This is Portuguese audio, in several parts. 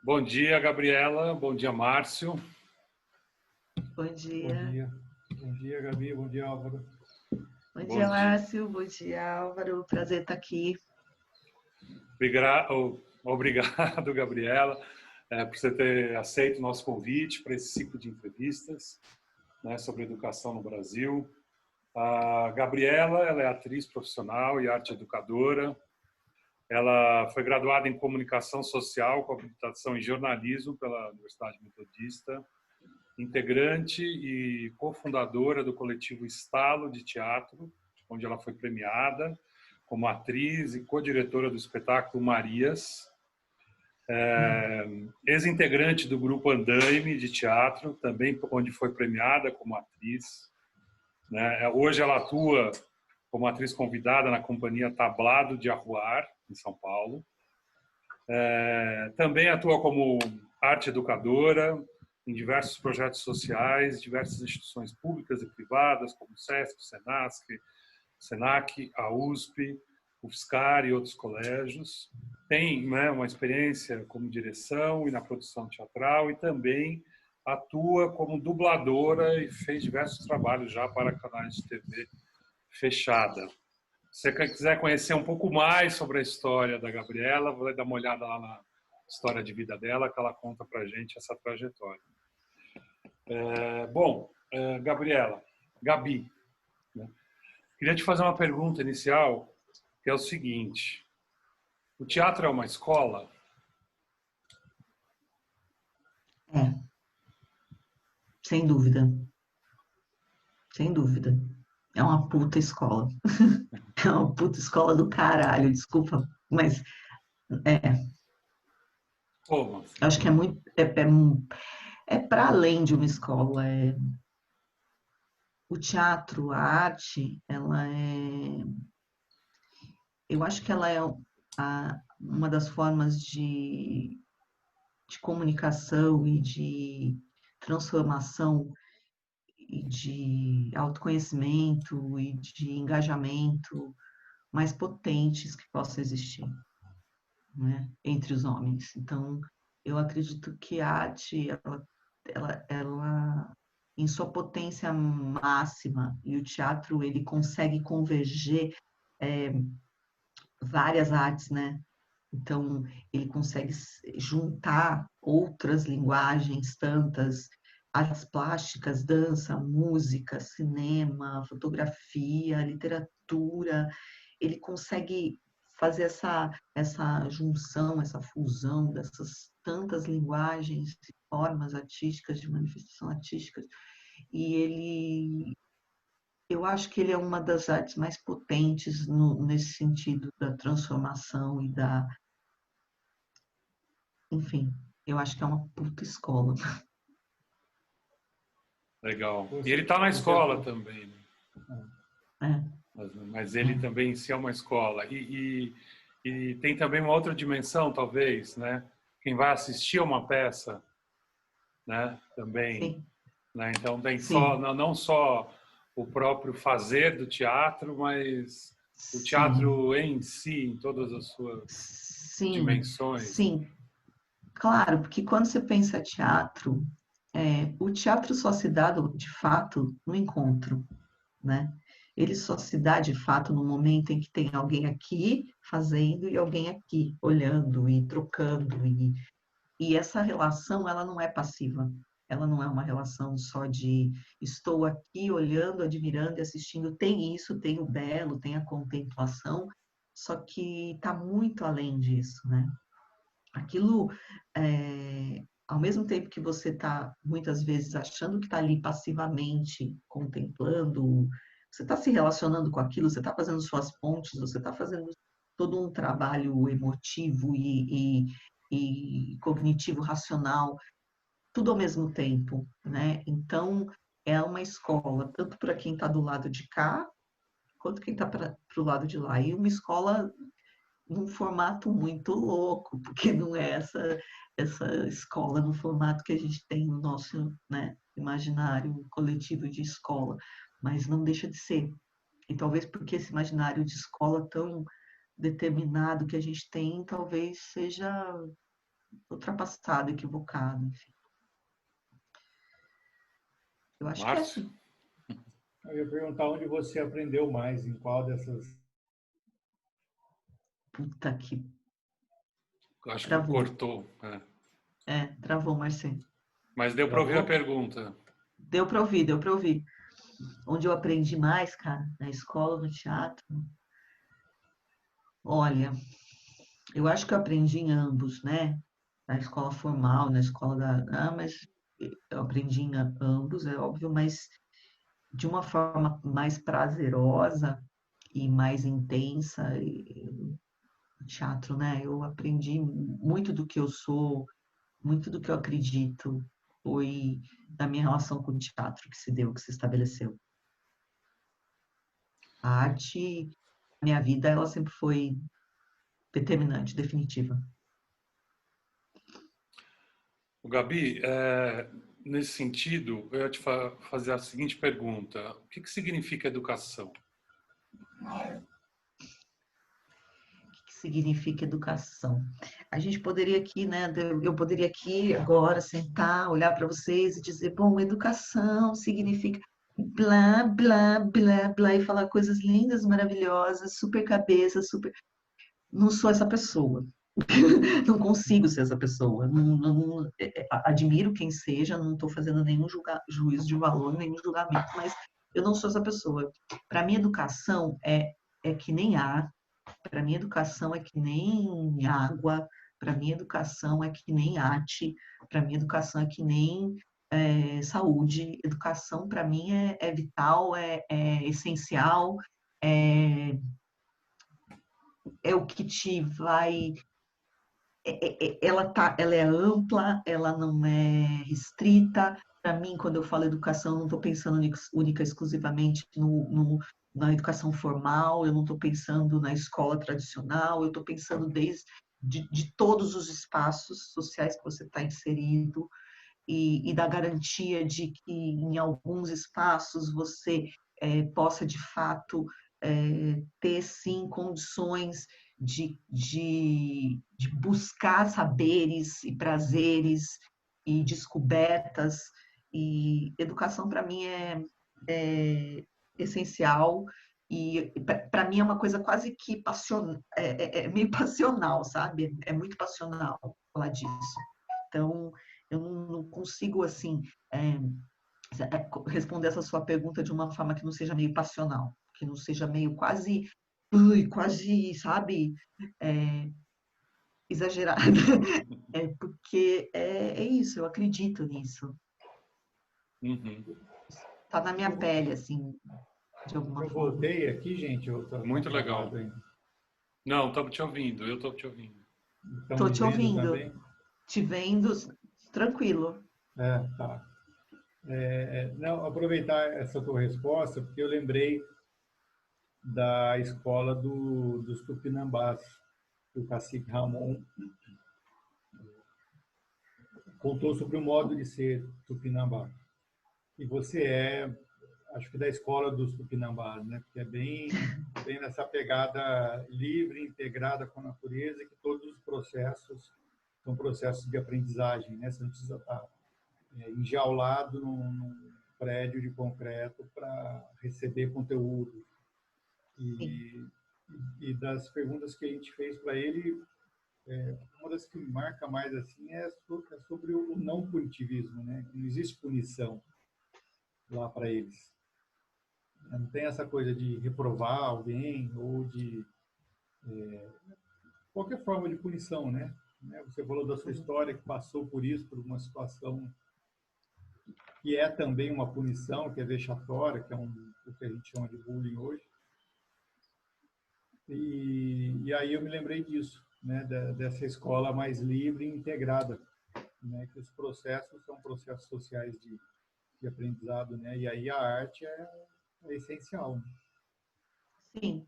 Bom dia, Gabriela. Bom dia, Márcio. Bom dia. Bom dia, Gabi. Bom dia, Álvaro. Bom dia, Márcio. Bom dia, Álvaro. Prazer estar aqui. Obrigado, Gabriela, por você ter aceito o nosso convite para esse ciclo de entrevistas, né, sobre educação no Brasil. A Gabriela, ela é atriz profissional e arte educadora. Ela foi graduada em comunicação social com habilitação em jornalismo pela Universidade Metodista, integrante e cofundadora do coletivo Estalo de Teatro, onde ela foi premiada como atriz e co-diretora do espetáculo Marias. Ex-integrante do grupo Andaime de teatro, também onde foi premiada como atriz. Hoje ela atua como atriz convidada na companhia Tablado de Arruar, em São Paulo. Também atua como arte educadora em diversos projetos sociais, diversas instituições públicas e privadas, como o SESC, o SENASC, o SENAC, a USP, o UFSCar e outros colégios. Tem, né, uma experiência como direção e na produção teatral e também atua como dubladora e fez diversos trabalhos já para canais de TV fechada. Se você quiser conhecer um pouco mais sobre a história da Gabriela, vou dar uma olhada lá na história de vida dela, que ela conta para a gente essa trajetória. Gabriela, Gabi, né? Queria te fazer uma pergunta inicial, que é o seguinte: o teatro é uma escola? Sem dúvida. Sem dúvida. É uma puta escola. É uma puta escola do caralho, desculpa, mas Como? acho que é muito. É para além de uma escola. O teatro, a arte, eu acho que ela é uma das formas de comunicação e de transformação e de autoconhecimento e de engajamento mais potentes que possa existir, né, entre os homens. Então, eu acredito que a arte, ela em sua potência máxima, e o teatro, ele consegue converger várias artes, né? Então, ele consegue juntar outras linguagens, tantas artes plásticas, dança, música, cinema, fotografia, literatura. Ele consegue fazer essa junção, essa fusão dessas tantas linguagens, formas artísticas, de manifestação artística. E eu acho que ele é uma das artes mais potentes nesse sentido da transformação e enfim, eu acho que é uma puta escola. Legal. E ele está na escola também, né? Mas ele também em si é uma escola. E tem também uma outra dimensão, talvez, né? Quem vai assistir a uma peça, né? Também. Sim. Né? Então, tem Sim. não só o próprio fazer do teatro, mas o Sim. teatro em si, em todas as suas dimensões. Sim, claro, porque quando você pensa teatro, o teatro só se dá, de fato, no encontro, né? Ele só se dá, de fato, no momento em que tem alguém aqui fazendo e alguém aqui olhando e trocando. E essa relação, ela não é passiva. Ela não é uma relação só de estou aqui olhando, admirando e assistindo. Tem isso, tem o belo, tem a contemplação, só que está muito além disso, né? Aquilo, ao mesmo tempo que você está, muitas vezes, achando que está ali passivamente contemplando, você está se relacionando com aquilo, você está fazendo suas pontes, você está fazendo todo um trabalho emotivo e cognitivo, racional, tudo ao mesmo tempo, né? Então, é uma escola, tanto para quem está do lado de cá, quanto quem está para o lado de lá. E uma escola num formato muito louco, porque não é essa escola no formato que a gente tem no nosso, né, imaginário coletivo de escola, mas não deixa de ser. E talvez porque esse imaginário de escola tão determinado que a gente tem, talvez seja ultrapassado, equivocado, enfim. Eu acho que é Márcio? assim. Eu ia perguntar onde você aprendeu mais, em qual dessas. Puta que Acho que travou. cortou. Travou, Marcelo. Mas deu para ouvir a Travou? pergunta. Deu para ouvir, deu para ouvir. Onde eu aprendi mais, cara, na escola, no teatro. Olha, eu acho que eu aprendi em ambos, né? Na escola formal, na escola mas eu aprendi em ambos, é óbvio, mas de uma forma mais prazerosa e mais intensa. Teatro, né? Eu aprendi muito do que eu sou, muito do que eu acredito, foi da minha relação com o teatro que se deu, que se estabeleceu. A arte, na minha vida, ela sempre foi determinante, definitiva. O Gabi, nesse sentido, eu ia te fazer a seguinte pergunta. O que significa educação? Que significa educação? A gente poderia aqui, né? Eu poderia aqui agora sentar, olhar para vocês e dizer, bom, educação significa blá, blá, blá, blá, e falar coisas lindas, maravilhosas, super cabeça, super. Não sou essa pessoa. Não consigo ser essa pessoa. Admiro quem seja, não estou fazendo nenhum juízo de valor, nenhum julgamento, mas eu não sou essa pessoa. Para mim, educação é que nem ar, para mim, educação é que nem água, para mim, educação é que nem arte, para mim, educação é que nem saúde. Educação, para mim, é vital, é essencial, é, é o que te vai ela é ampla, ela não é restrita. Para mim, quando eu falo educação, não estou pensando única exclusivamente na educação formal, eu não estou pensando na escola tradicional, eu estou pensando de todos os espaços sociais que você está inserido e da garantia de que em alguns espaços você possa, de fato, ter, sim, condições de buscar saberes e prazeres e descobertas. E educação, para mim, é essencial. E para mim é uma coisa quase que passional, meio passional, sabe? É muito passional falar disso. Então, eu não consigo, assim, responder essa sua pergunta de uma forma que não seja meio passional, que não seja meio quase, sabe, exagerada. Porque é isso, eu acredito nisso. Uhum. Tá na minha pele, assim, de alguma Eu forma. voltei aqui, gente, eu tô Muito legal. travado ainda. Não, estamos te ouvindo. Eu estou te ouvindo. Estão Tô me te vendo ouvindo, também? te vendo tranquilo. Tá. Não, aproveitar essa tua resposta, porque eu lembrei da escola dos Tupinambás, que o cacique Ramon contou sobre o modo de ser Tupinambá. E você acho que da escola dos Tupinambás, né? Porque é bem nessa pegada livre, integrada com a natureza, que todos os processos são processos de aprendizagem, né? Você não precisa estar enjaulado num prédio de concreto para receber conteúdo. Sim, E das perguntas que a gente fez para ele, uma das que me marca mais assim é sobre o não punitivismo, né? Não existe punição lá para eles. Não tem essa coisa de reprovar alguém ou de qualquer forma de punição, né? Você falou da sua história, que passou por isso, por uma situação que é também uma punição, que é vexatória, que é o que a gente chama de bullying hoje. E aí eu me lembrei disso, né? Dessa escola mais livre e integrada, né? Que os processos são processos sociais de aprendizado, né? E aí a arte é essencial. Né? sim.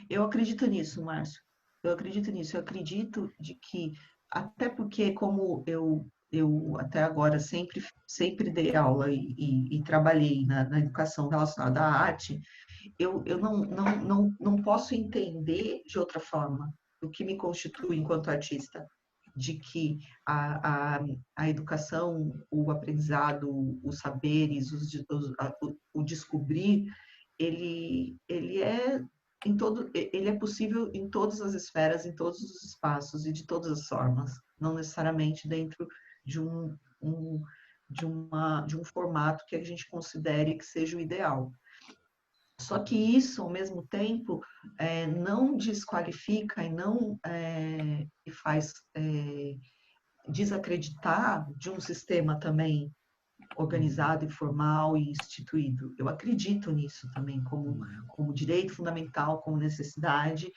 Eu acredito nisso, Márcio. Eu acredito nisso. Eu acredito de que, até porque como eu até agora sempre dei aula e trabalhei na educação relacionada à arte, eu não posso entender de outra forma o que me constitui enquanto artista. de que a educação, o aprendizado, os saberes, o descobrir, ele é possível em todas as esferas, em todos os espaços e de todas as formas, não necessariamente dentro de de um formato que a gente considere que seja o ideal. Só que isso, ao mesmo tempo, não desqualifica e não faz desacreditar de um sistema também organizado e formal e instituído. Eu acredito nisso também como direito fundamental, como necessidade.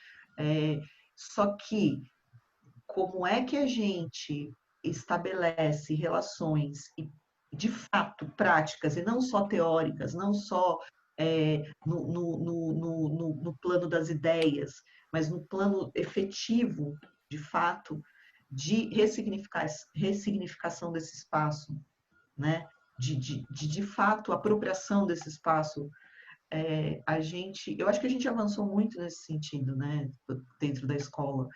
Só que como é que a gente estabelece relações de fato práticas e não só teóricas, não só no plano das ideias, mas no plano efetivo, de fato, de ressignificação desse espaço, né? De fato, apropriação desse espaço. Eu acho que a gente avançou muito nesse sentido, né? Dentro da escola,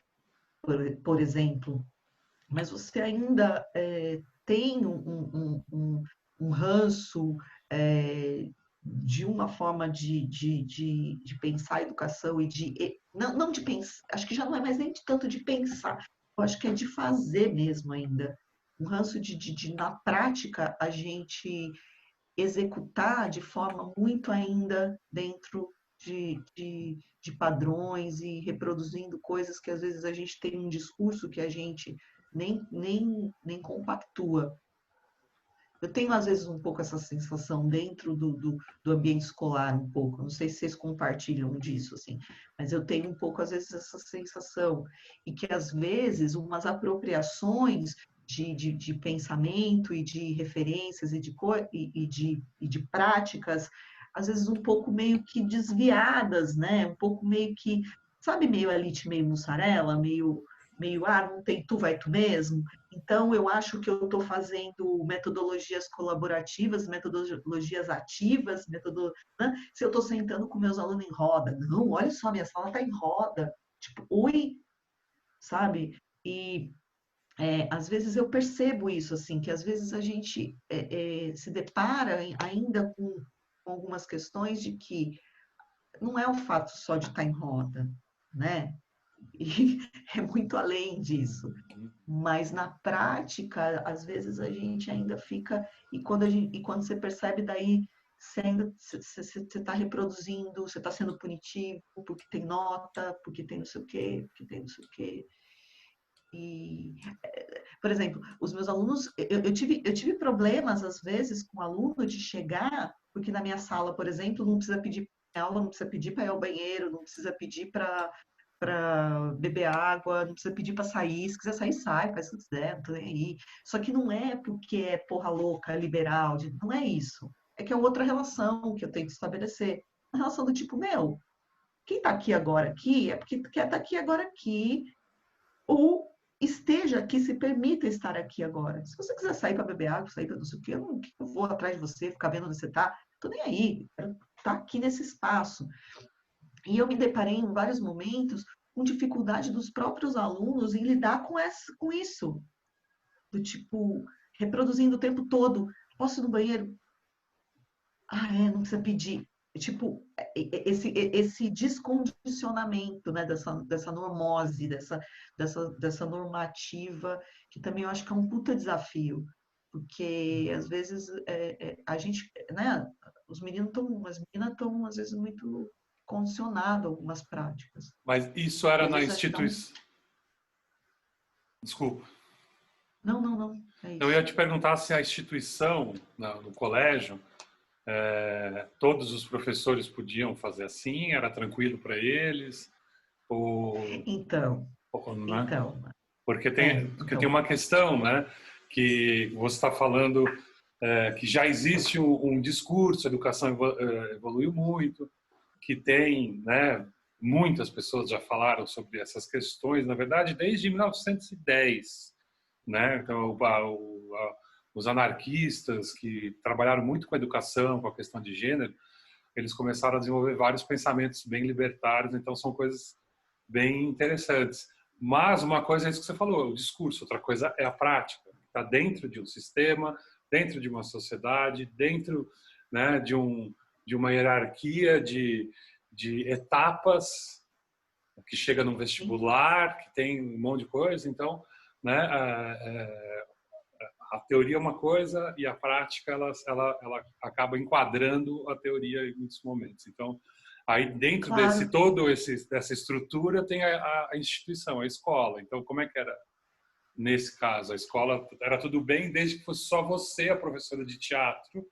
por exemplo, mas você ainda tem um ranço de uma forma de pensar a educação e não de pensar, acho que já não é mais nem tanto de pensar, eu acho que é de fazer mesmo ainda. Um ranço na prática, a gente executar de forma muito ainda dentro de padrões e reproduzindo coisas que às vezes a gente tem um discurso que a gente nem compactua. Eu tenho, às vezes, um pouco essa sensação dentro do ambiente escolar, um pouco. Não sei se vocês compartilham disso, assim, mas eu tenho um pouco, às vezes, essa sensação. E que, às vezes, umas apropriações de pensamento e de referências e de práticas, às vezes, um pouco meio que desviadas, né? Um pouco meio que, sabe, meio elite, meio mussarela, meio não tem tu, vai tu mesmo. Então, eu acho que eu estou fazendo metodologias colaborativas, metodologias ativas, né? Se eu estou sentando com meus alunos em roda. Não, olha só, minha sala está em roda. Tipo, oi, sabe? E às vezes eu percebo isso, assim, que às vezes a gente se depara ainda com algumas questões de que não é o fato só de estar em roda, né? E é muito além disso. Mas na prática, às vezes a gente ainda fica e quando você percebe daí você está reproduzindo, você está sendo punitivo porque tem nota, porque tem não sei o quê, porque tem não sei o quê. E, por exemplo, os meus alunos, eu tive problemas às vezes com aluno de chegar, porque na minha sala, por exemplo, não precisa pedir aula, não precisa pedir para ir ao banheiro, não precisa pedir para beber água, não precisa pedir para sair, se quiser sair, sai, faz o que quiser, não tô nem aí. Só que não é porque é porra louca, liberal, não é isso. É que é outra relação que eu tenho que estabelecer. Uma relação do tipo, meu, quem está aqui agora aqui é porque quer estar aqui agora aqui, ou esteja aqui, se permita estar aqui agora. Se você quiser sair para beber água, sair para não sei o quê, eu vou atrás de você, ficar vendo onde você está, tô nem aí, quero estar aqui nesse espaço. E eu me deparei em vários momentos com dificuldade dos próprios alunos em lidar com isso. Do tipo, reproduzindo o tempo todo. Posso ir no banheiro? Ah, não precisa pedir. Tipo, esse descondicionamento, né, dessa normose, dessa normativa, que também eu acho que é um puta desafio. Porque, às vezes, a gente, né, as meninas estão, às vezes, muito condicionadas a algumas práticas. Mas isso E, era às na vezes, acho que dá instituição. Desculpa. Não, é Eu ia isso. te perguntar se a instituição, no colégio, todos os professores podiam fazer assim, era tranquilo para eles, ou, Então, né? então, Porque tem uma questão, né, que você está falando que já existe um discurso, a educação evoluiu muito, que tem, né, muitas pessoas já falaram sobre essas questões, na verdade, desde 1910, né? Então, os anarquistas que trabalharam muito com a educação, com a questão de gênero, eles começaram a desenvolver vários pensamentos bem libertários, então são coisas bem interessantes. Mas uma coisa é isso que você falou, o discurso, outra coisa é a prática. Está dentro de um sistema, dentro de uma sociedade, dentro, né, de uma hierarquia de etapas que chega num vestibular, que tem um monte de coisa. Então, né, a teoria é uma coisa e a prática ela acaba enquadrando a teoria em muitos momentos. Então, aí dentro Claro. dessa estrutura tem a instituição, a escola. Então, como é que era nesse caso? A escola era tudo bem desde que fosse só você, a professora de teatro,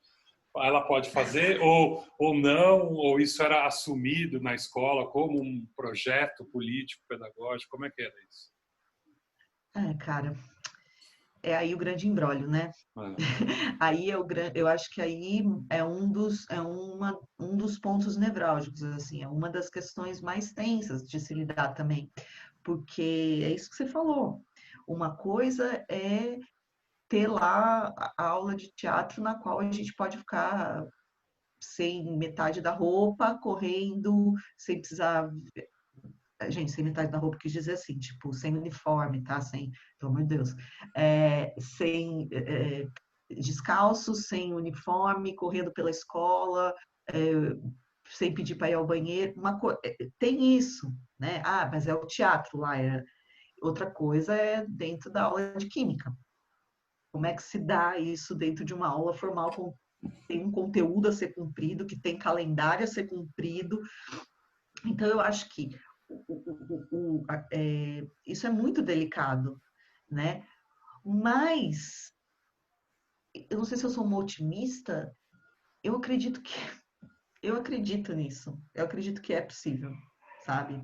ela pode fazer ou não, ou isso era assumido na escola como um projeto político, pedagógico? Como é que era isso? Cara, é aí o grande imbróglio, né? Aí eu acho que aí é um dos pontos nevrálgicos, assim, é uma das questões mais tensas de se lidar também, porque é isso que você falou. Uma coisa é ter lá a aula de teatro na qual a gente pode ficar sem metade da roupa, correndo, sem precisar. Gente, sem metade da roupa, quis dizer assim, tipo, sem uniforme, tá? Sem, pelo amor de Deus. Sem descalço, sem uniforme, correndo pela escola, sem pedir para ir ao banheiro. Tem isso, né? Ah, mas é o teatro lá. Outra coisa é dentro da aula de química. Como é que se dá isso dentro de uma aula formal com tem um conteúdo a ser cumprido, que tem calendário a ser cumprido. Então, eu acho que isso é muito delicado, né? Mas, eu não sei se eu sou uma otimista, eu acredito nisso. Eu acredito que é possível, sabe?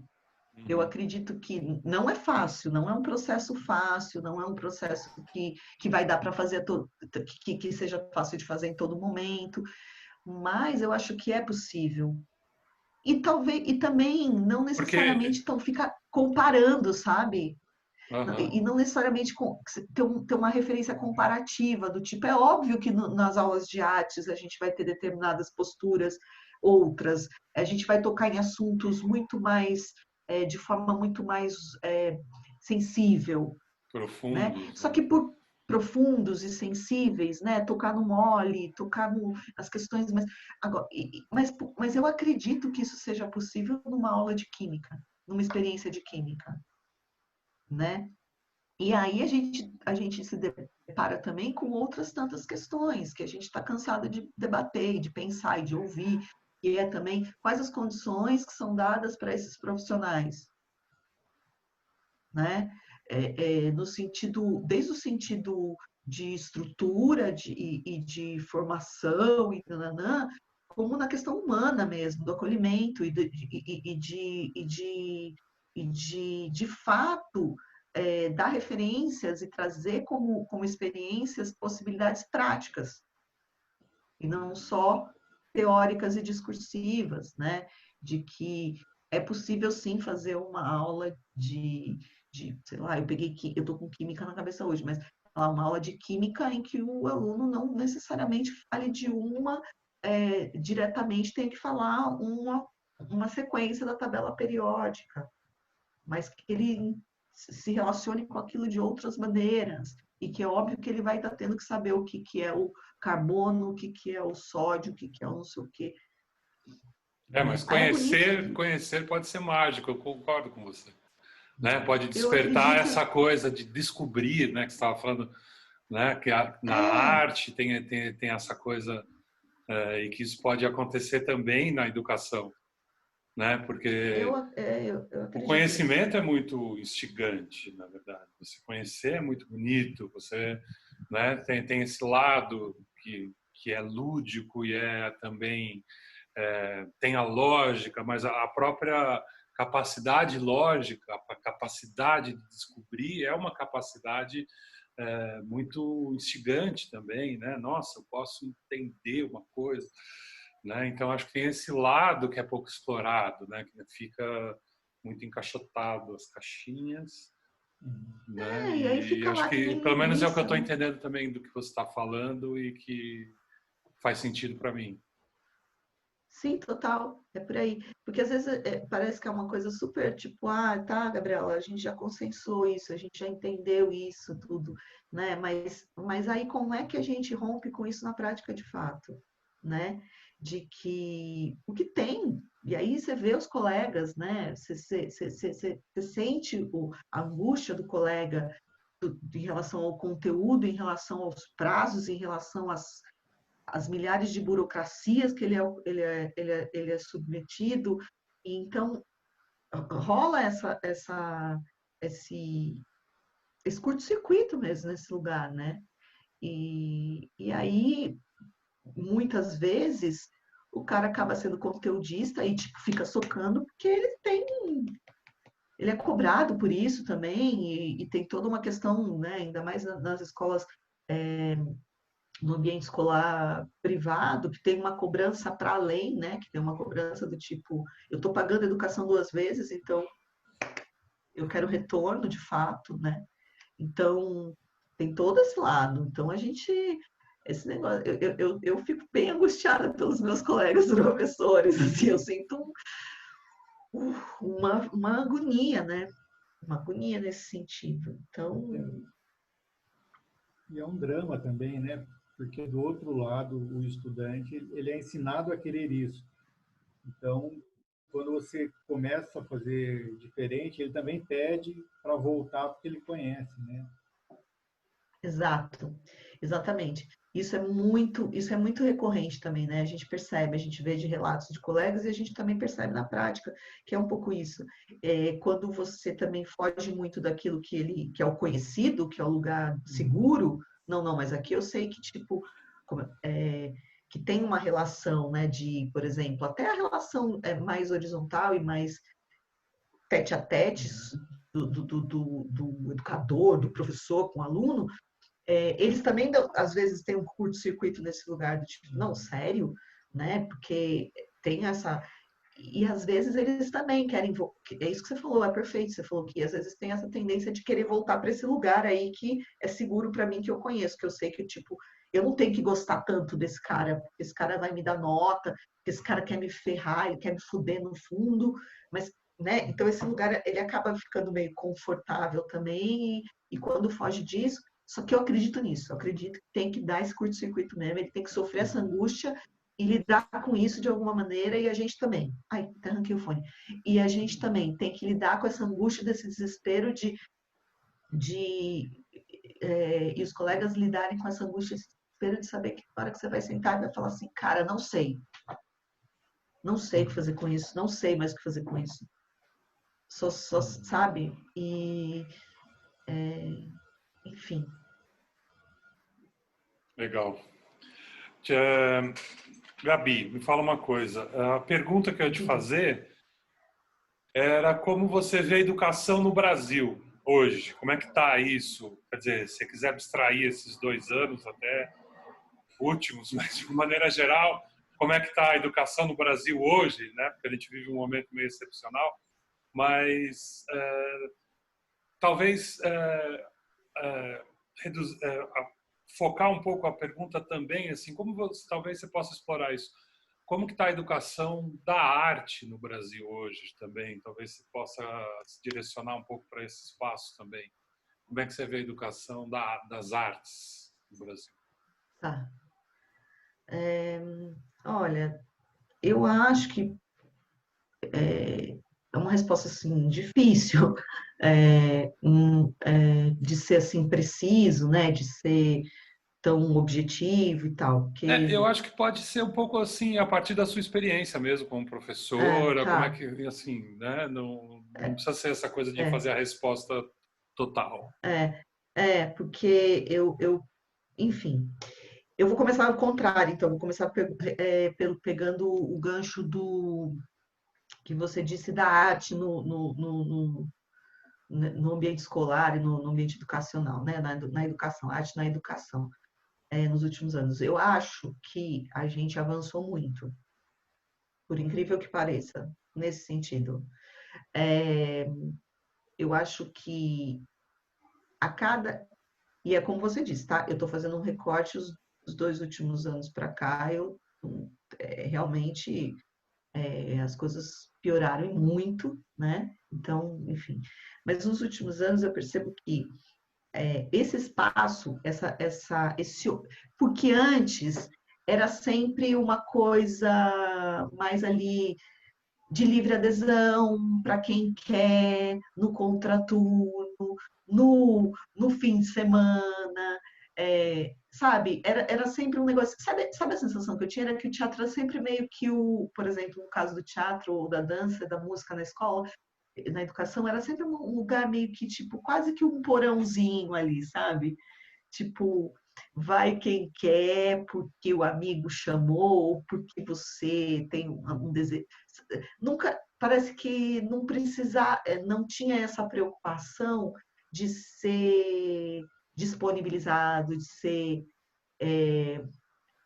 Eu acredito que não é fácil, não é um processo fácil, não é um processo que vai dar para fazer, que seja fácil de fazer em todo momento, mas eu acho que é possível. E talvez e também não Porque necessariamente então fica comparando, sabe? uhum. E não necessariamente ter uma referência comparativa do tipo, é óbvio que nas aulas de artes a gente vai ter determinadas posturas, outras, a gente vai tocar em assuntos muito mais, de forma muito mais sensível, né? Profundos, Só né? que por profundos e sensíveis, né? Tocar no mole, tocar nas questões, mas eu acredito que isso seja possível numa aula de química, numa experiência de química, né? E aí a gente se depara também com outras tantas questões que a gente está cansado de debater, de pensar e de ouvir, e é também quais as condições que são dadas para esses profissionais, né? No sentido, desde o sentido de estrutura e de formação e nananã, como na questão humana mesmo, do acolhimento de fato, dar referências e trazer como experiências possibilidades práticas, e não só teóricas e discursivas, né? De que é possível sim fazer uma aula sei lá, eu estou com química na cabeça hoje, mas uma aula de química em que o aluno não necessariamente fale de diretamente tem que falar uma sequência da tabela periódica, mas que ele se relacione com aquilo de outras maneiras, e que é óbvio que ele vai estar tendo que saber o que é o carbono, o que é o sódio, o que é o não sei o quê. Mas Aí é bonito. conhecer pode ser mágico, eu concordo com você. Né? Pode Eu despertar acredito. essa coisa de descobrir, né? Que você estava falando, né? Que na É, arte tem essa coisa, e que isso pode acontecer também na educação, né? Porque eu o acredito nisso. conhecimento é muito instigante, na verdade. Você conhecer é muito bonito, você, né, tem esse lado que é lúdico e é também tem a lógica, mas a própria capacidade lógica, a capacidade de descobrir é uma capacidade muito instigante também, né? Nossa, eu posso entender uma coisa, né? Então acho que tem esse lado que é pouco explorado, né? Que fica muito encaixotado as caixinhas, né? E aí E fica acho lá que que nem pelo menos é o que eu linguiça, estou né? entendendo também do que você está falando e que faz sentido para mim. Sim, total, é por aí. Porque às vezes parece que é uma coisa super tipo, ah, tá, Gabriela, a gente já consensuou isso, a gente já entendeu isso, tudo, né? Mas aí como é que a gente rompe com isso na prática de fato, né? De que o que tem, e aí você vê os colegas, né? Você sente a angústia do colega em relação ao conteúdo, em relação aos prazos, em relação às milhares de burocracias que ele é submetido. E então, rola esse, esse curto-circuito mesmo nesse lugar, né? E aí, muitas vezes, o cara acaba sendo conteudista e tipo, fica socando porque ele é cobrado por isso também, e tem toda uma questão, né, ainda mais nas escolas, no ambiente escolar privado, que tem uma cobrança para além, né, que tem uma cobrança do tipo, eu estou pagando educação 2 vezes, então eu quero retorno de fato, né? Então, tem todo esse lado. Então, esse negócio, eu fico bem angustiada pelos meus colegas professores, assim, eu sinto uma agonia, né? Uma agonia nesse sentido. Então, E é um drama também, né? Porque do outro lado, o estudante, ele é ensinado a querer isso. Então, quando você começa a fazer diferente, ele também pede para voltar porque ele conhece, né? exato, exatamente. Isso é muito recorrente também, né? A gente percebe, a gente vê de relatos de colegas e a gente também percebe na prática que é um pouco isso. Quando você também foge muito daquilo que é o conhecido, que é o lugar seguro, não, não, mas aqui eu sei que tipo que tem uma relação, né? De, por exemplo, até a relação mais horizontal e mais tete a tete do educador, do professor com o aluno, eles também, às vezes, têm um curto-circuito nesse lugar do tipo, não, sério, né? Porque tem essa. E às vezes eles também querem. É isso que você falou, é perfeito. Você falou que às vezes tem essa tendência de querer voltar para esse lugar aí que é seguro para mim, que eu conheço, que eu sei que, tipo, eu não tenho que gostar tanto desse cara, porque esse cara vai me dar nota, porque esse cara quer me ferrar, ele quer me fuder no fundo, mas. Né? Então, esse lugar ele acaba ficando meio confortável também, e quando foge disso, só que eu acredito nisso, eu acredito que tem que dar esse curto-circuito mesmo, ele tem que sofrer essa angústia e lidar com isso de alguma maneira, e a gente também. Ai, até arranquei o fone. E a gente também tem que lidar com essa angústia, desse desespero de e os colegas lidarem com essa angústia, esse desespero de saber que na hora que você vai sentar e vai falar assim, cara, não sei o que fazer com isso, não sei mais o que fazer com isso. Só sabe? E, enfim. Legal. Gabi, me fala uma coisa. A pergunta que eu ia te fazer era como você vê a educação no Brasil hoje. Como é que está isso? Quer dizer, se você quiser abstrair esses 2 anos até últimos, mas de uma maneira geral, como é que está a educação no Brasil hoje, né? Porque a gente vive um momento meio excepcional, mas talvez focar um pouco a pergunta também, assim, como talvez você possa explorar isso. Como que está a educação da arte no Brasil hoje também? Talvez você possa se direcionar um pouco para esse espaço também. Como é que você vê a educação das artes no Brasil? Tá. Olha, eu acho que é uma resposta assim difícil de ser assim preciso, né? De ser tão objetivo e tal, porque Eu acho que pode ser um pouco assim, a partir da sua experiência mesmo, como professora, como é tá, que, assim, né? Não precisa ser essa coisa de é, fazer a resposta total. porque enfim, eu vou começar ao contrário, então, vou começar pegando o gancho do que você disse da arte no ambiente escolar e no ambiente educacional, né? Na educação, arte na educação, nos últimos anos. Eu acho que a gente avançou muito, por incrível que pareça, nesse sentido. É, eu acho que a cada. E é como você disse, tá? Eu estou fazendo um recorte os 2 últimos anos para cá, eu realmente as coisas pioraram muito, né? Então, enfim. Mas nos últimos anos eu percebo que esse espaço, porque antes era sempre uma coisa mais ali de livre adesão para quem quer, no contraturno, no fim de semana, sabe? Era sempre um negócio. Sabe a sensação que eu tinha? Era que o teatro era sempre meio que por exemplo, no caso do teatro ou da dança, da música na escola, na educação, era sempre um lugar meio que, tipo, quase que um porãozinho ali, sabe? Tipo, vai quem quer, porque o amigo chamou, ou porque você tem um desejo. Nunca, parece que não não tinha essa preocupação de ser disponibilizado,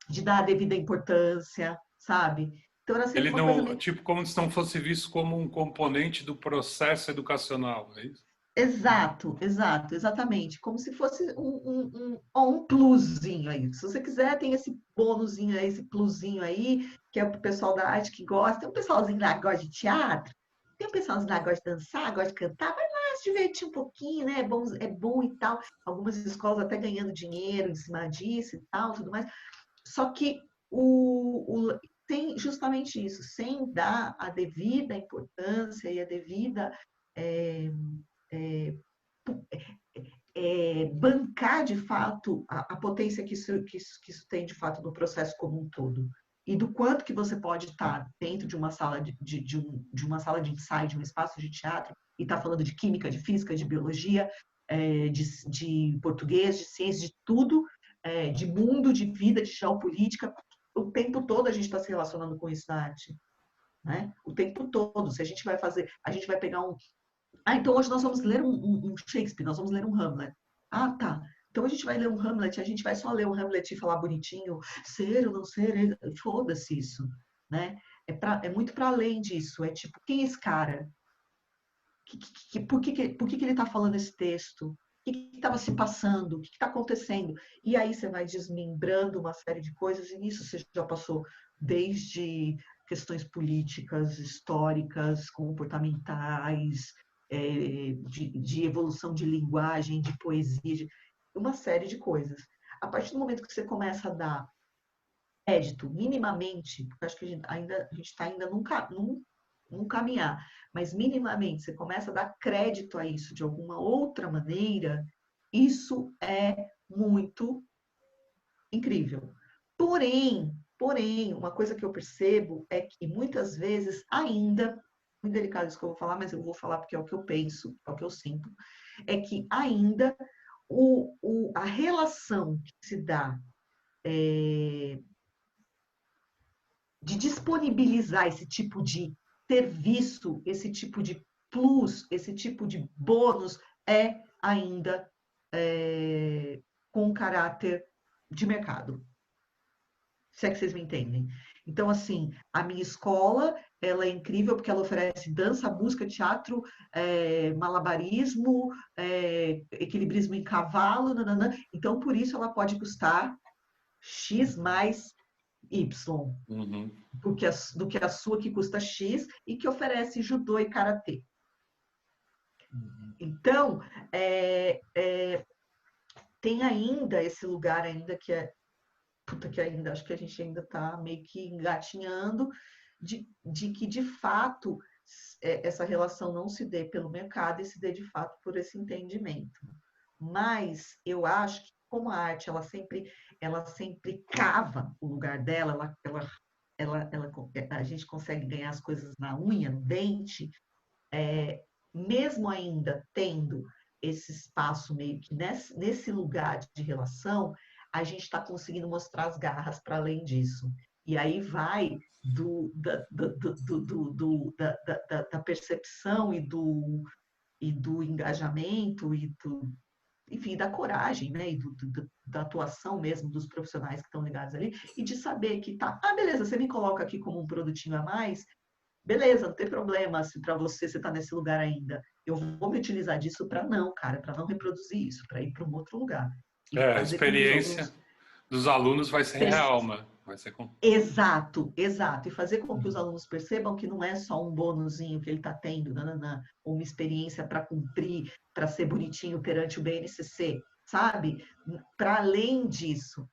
de dar a devida importância, sabe? Então era sempre Ele uma coisa não, meio. tipo, como se não fosse visto como um componente do processo educacional, é isso? Exato, exatamente. Como se fosse um plusinho aí. Se você quiser, tem esse bônusinho aí, esse plusinho aí, que é o pessoal da arte que gosta. Tem um pessoalzinho lá que gosta de teatro, tem um pessoalzinho lá que gosta de dançar, gosta de cantar, vai lá se divertir um pouquinho, né? É bom e tal. Algumas escolas até ganhando dinheiro em cima disso e tal, tudo mais. Só que tem justamente isso, sem dar a devida importância e a devida. É, bancar de fato a potência que isso tem de fato no processo como um todo e do quanto que você pode estar dentro de uma sala de uma sala de ensaio, de um espaço de teatro e estar falando de química, de física, de biologia, de português, de ciência, de tudo, de mundo, de vida, de geopolítica. O tempo todo a gente está se relacionando com isso na arte, né? O tempo todo. Se a gente vai fazer, a gente vai pegar então hoje nós vamos ler um Shakespeare, nós vamos ler um Hamlet. Ah, tá. Então a gente vai ler um Hamlet, a gente vai só ler o Hamlet e falar bonitinho, ser ou não ser, foda-se isso, né? É muito para além disso. É tipo, quem é esse cara? Por que ele está falando esse texto? O que estava se passando? O que está acontecendo? E aí você vai desmembrando uma série de coisas, e nisso você já passou desde questões políticas, históricas, comportamentais, de evolução de linguagem, de poesia, uma série de coisas. A partir do momento que você começa a dar crédito, minimamente, porque acho que a gente está ainda num caminhar, mas minimamente você começa a dar crédito a isso de alguma outra maneira, isso é muito incrível. Porém, uma coisa que eu percebo é que muitas vezes ainda, muito delicado isso que eu vou falar, mas eu vou falar porque é o que eu penso, é o que eu sinto, é que ainda a relação que se dá de disponibilizar esse tipo de serviço, esse tipo de plus, esse tipo de bônus é ainda com caráter de mercado. Se é que vocês me entendem. Então, assim, a minha escola, ela é incrível porque ela oferece dança, música, teatro, malabarismo, equilibrismo em cavalo, nananã. Então, por isso, ela pode custar X mais Y, do que a sua que custa X e que oferece judô e karatê. Então, tem ainda esse lugar ainda que ainda acho que a gente ainda está meio que engatinhando de que de fato essa relação não se dê pelo mercado e se dê de fato por esse entendimento. Mas eu acho que como a arte ela sempre cava o lugar dela, a gente consegue ganhar as coisas na unha, no dente, mesmo ainda tendo esse espaço meio que nesse lugar de relação, a gente está conseguindo mostrar as garras para além disso. E aí vai da percepção e do engajamento enfim, da coragem, né? E da atuação mesmo dos profissionais que estão ligados ali, e de saber que tá, beleza, você me coloca aqui como um produtinho a mais, beleza, não tem problema se para você está nesse lugar ainda. Eu vou me utilizar disso para não reproduzir isso, para ir para um outro lugar. E A fazer com que os experiência alunos dos alunos vai ser real, Vai ser com... Exato, exato. E fazer com que os alunos percebam que não é só um bônusinho que ele está tendo, nananã, ou uma experiência para cumprir, para ser bonitinho perante o BNCC, sabe? Para além disso,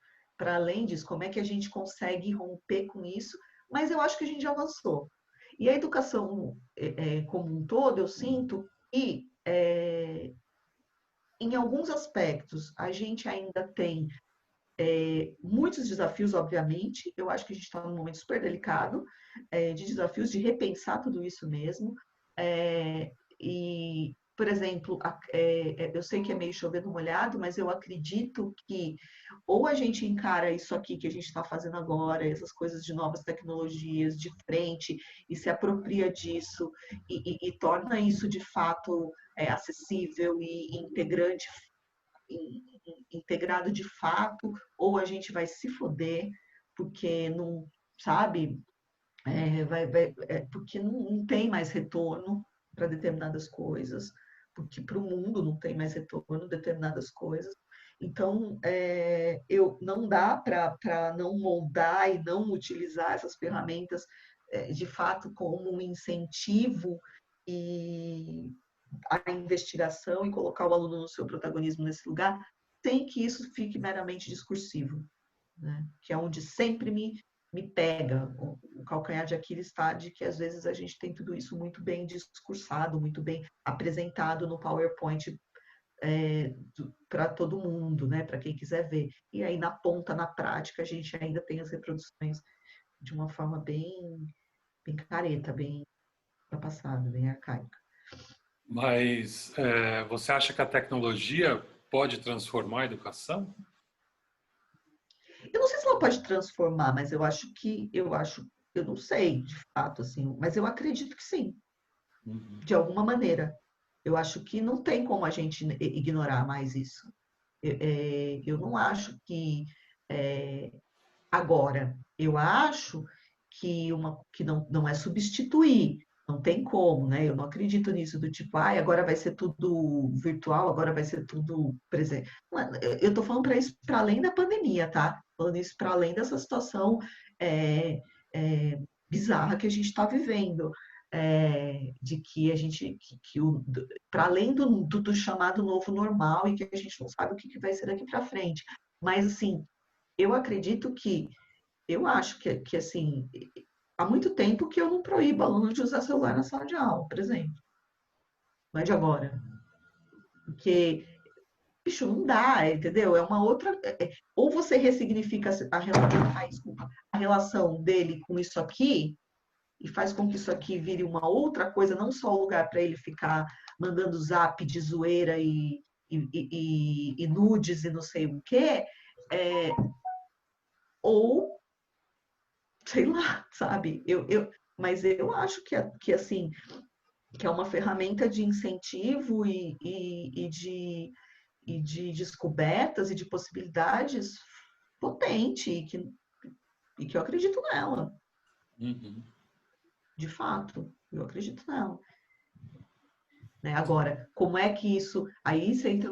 como é que a gente consegue romper com isso? Mas eu acho que a gente já avançou. E a educação como um todo, eu sinto que, em alguns aspectos, a gente ainda tem muitos desafios, obviamente. Eu acho que a gente está num momento super delicado de desafios, de repensar tudo isso mesmo. E, por exemplo, eu sei que é meio chovendo molhado, mas eu acredito que ou a gente encara isso aqui que a gente está fazendo agora, essas coisas de novas tecnologias, de frente, e se apropria disso e torna isso de fato acessível e integrante, integrado de fato, ou a gente vai se foder, porque não, sabe, porque não tem mais retorno para determinadas coisas, porque para o mundo não tem mais retorno determinadas coisas. Então, não dá para não moldar e não utilizar essas ferramentas de fato como um incentivo e a investigação e colocar o aluno no seu protagonismo nesse lugar, sem que isso fique meramente discursivo, né? Que é onde sempre me pega. O calcanhar de Aquiles está de que às vezes a gente tem tudo isso muito bem discursado, muito bem apresentado no PowerPoint para todo mundo, né? Para quem quiser ver. E aí na ponta, na prática, a gente ainda tem as reproduções de uma forma bem careta, bem ultrapassada, bem arcaica. Mas você acha que a tecnologia pode transformar a educação? Eu não sei se ela pode transformar, mas eu não sei, de fato, assim, mas eu acredito que sim, Uhum. de alguma maneira. Eu acho que não tem como a gente ignorar mais isso. Eu não acho que agora, eu acho que não é substituir, não tem como, né? Eu não acredito nisso do tipo, agora vai ser tudo virtual, agora vai ser tudo presente. Eu estou falando para isso para além da pandemia, tá? Falando isso para além dessa situação é, bizarra que a gente está vivendo. De que a gente, para além do chamado novo normal e que a gente não sabe o que vai ser daqui para frente. Mas, assim, eu acredito eu acho que, assim, há muito tempo que eu não proíbo alunos de usar celular na sala de aula, por exemplo. Não é de agora. Porque, bicho, não dá, entendeu? É uma outra. Ou você ressignifica a relação dele com isso aqui e faz com que isso aqui vire uma outra coisa, não só o lugar para ele ficar mandando zap de zoeira e nudes e não sei o quê, ou sei lá, sabe? Mas eu acho que assim, que é uma ferramenta de incentivo e de descobertas e de possibilidades potente e que eu acredito nela, Uhum. de fato, eu acredito nela. Né? Agora, como é que isso... Aí você entra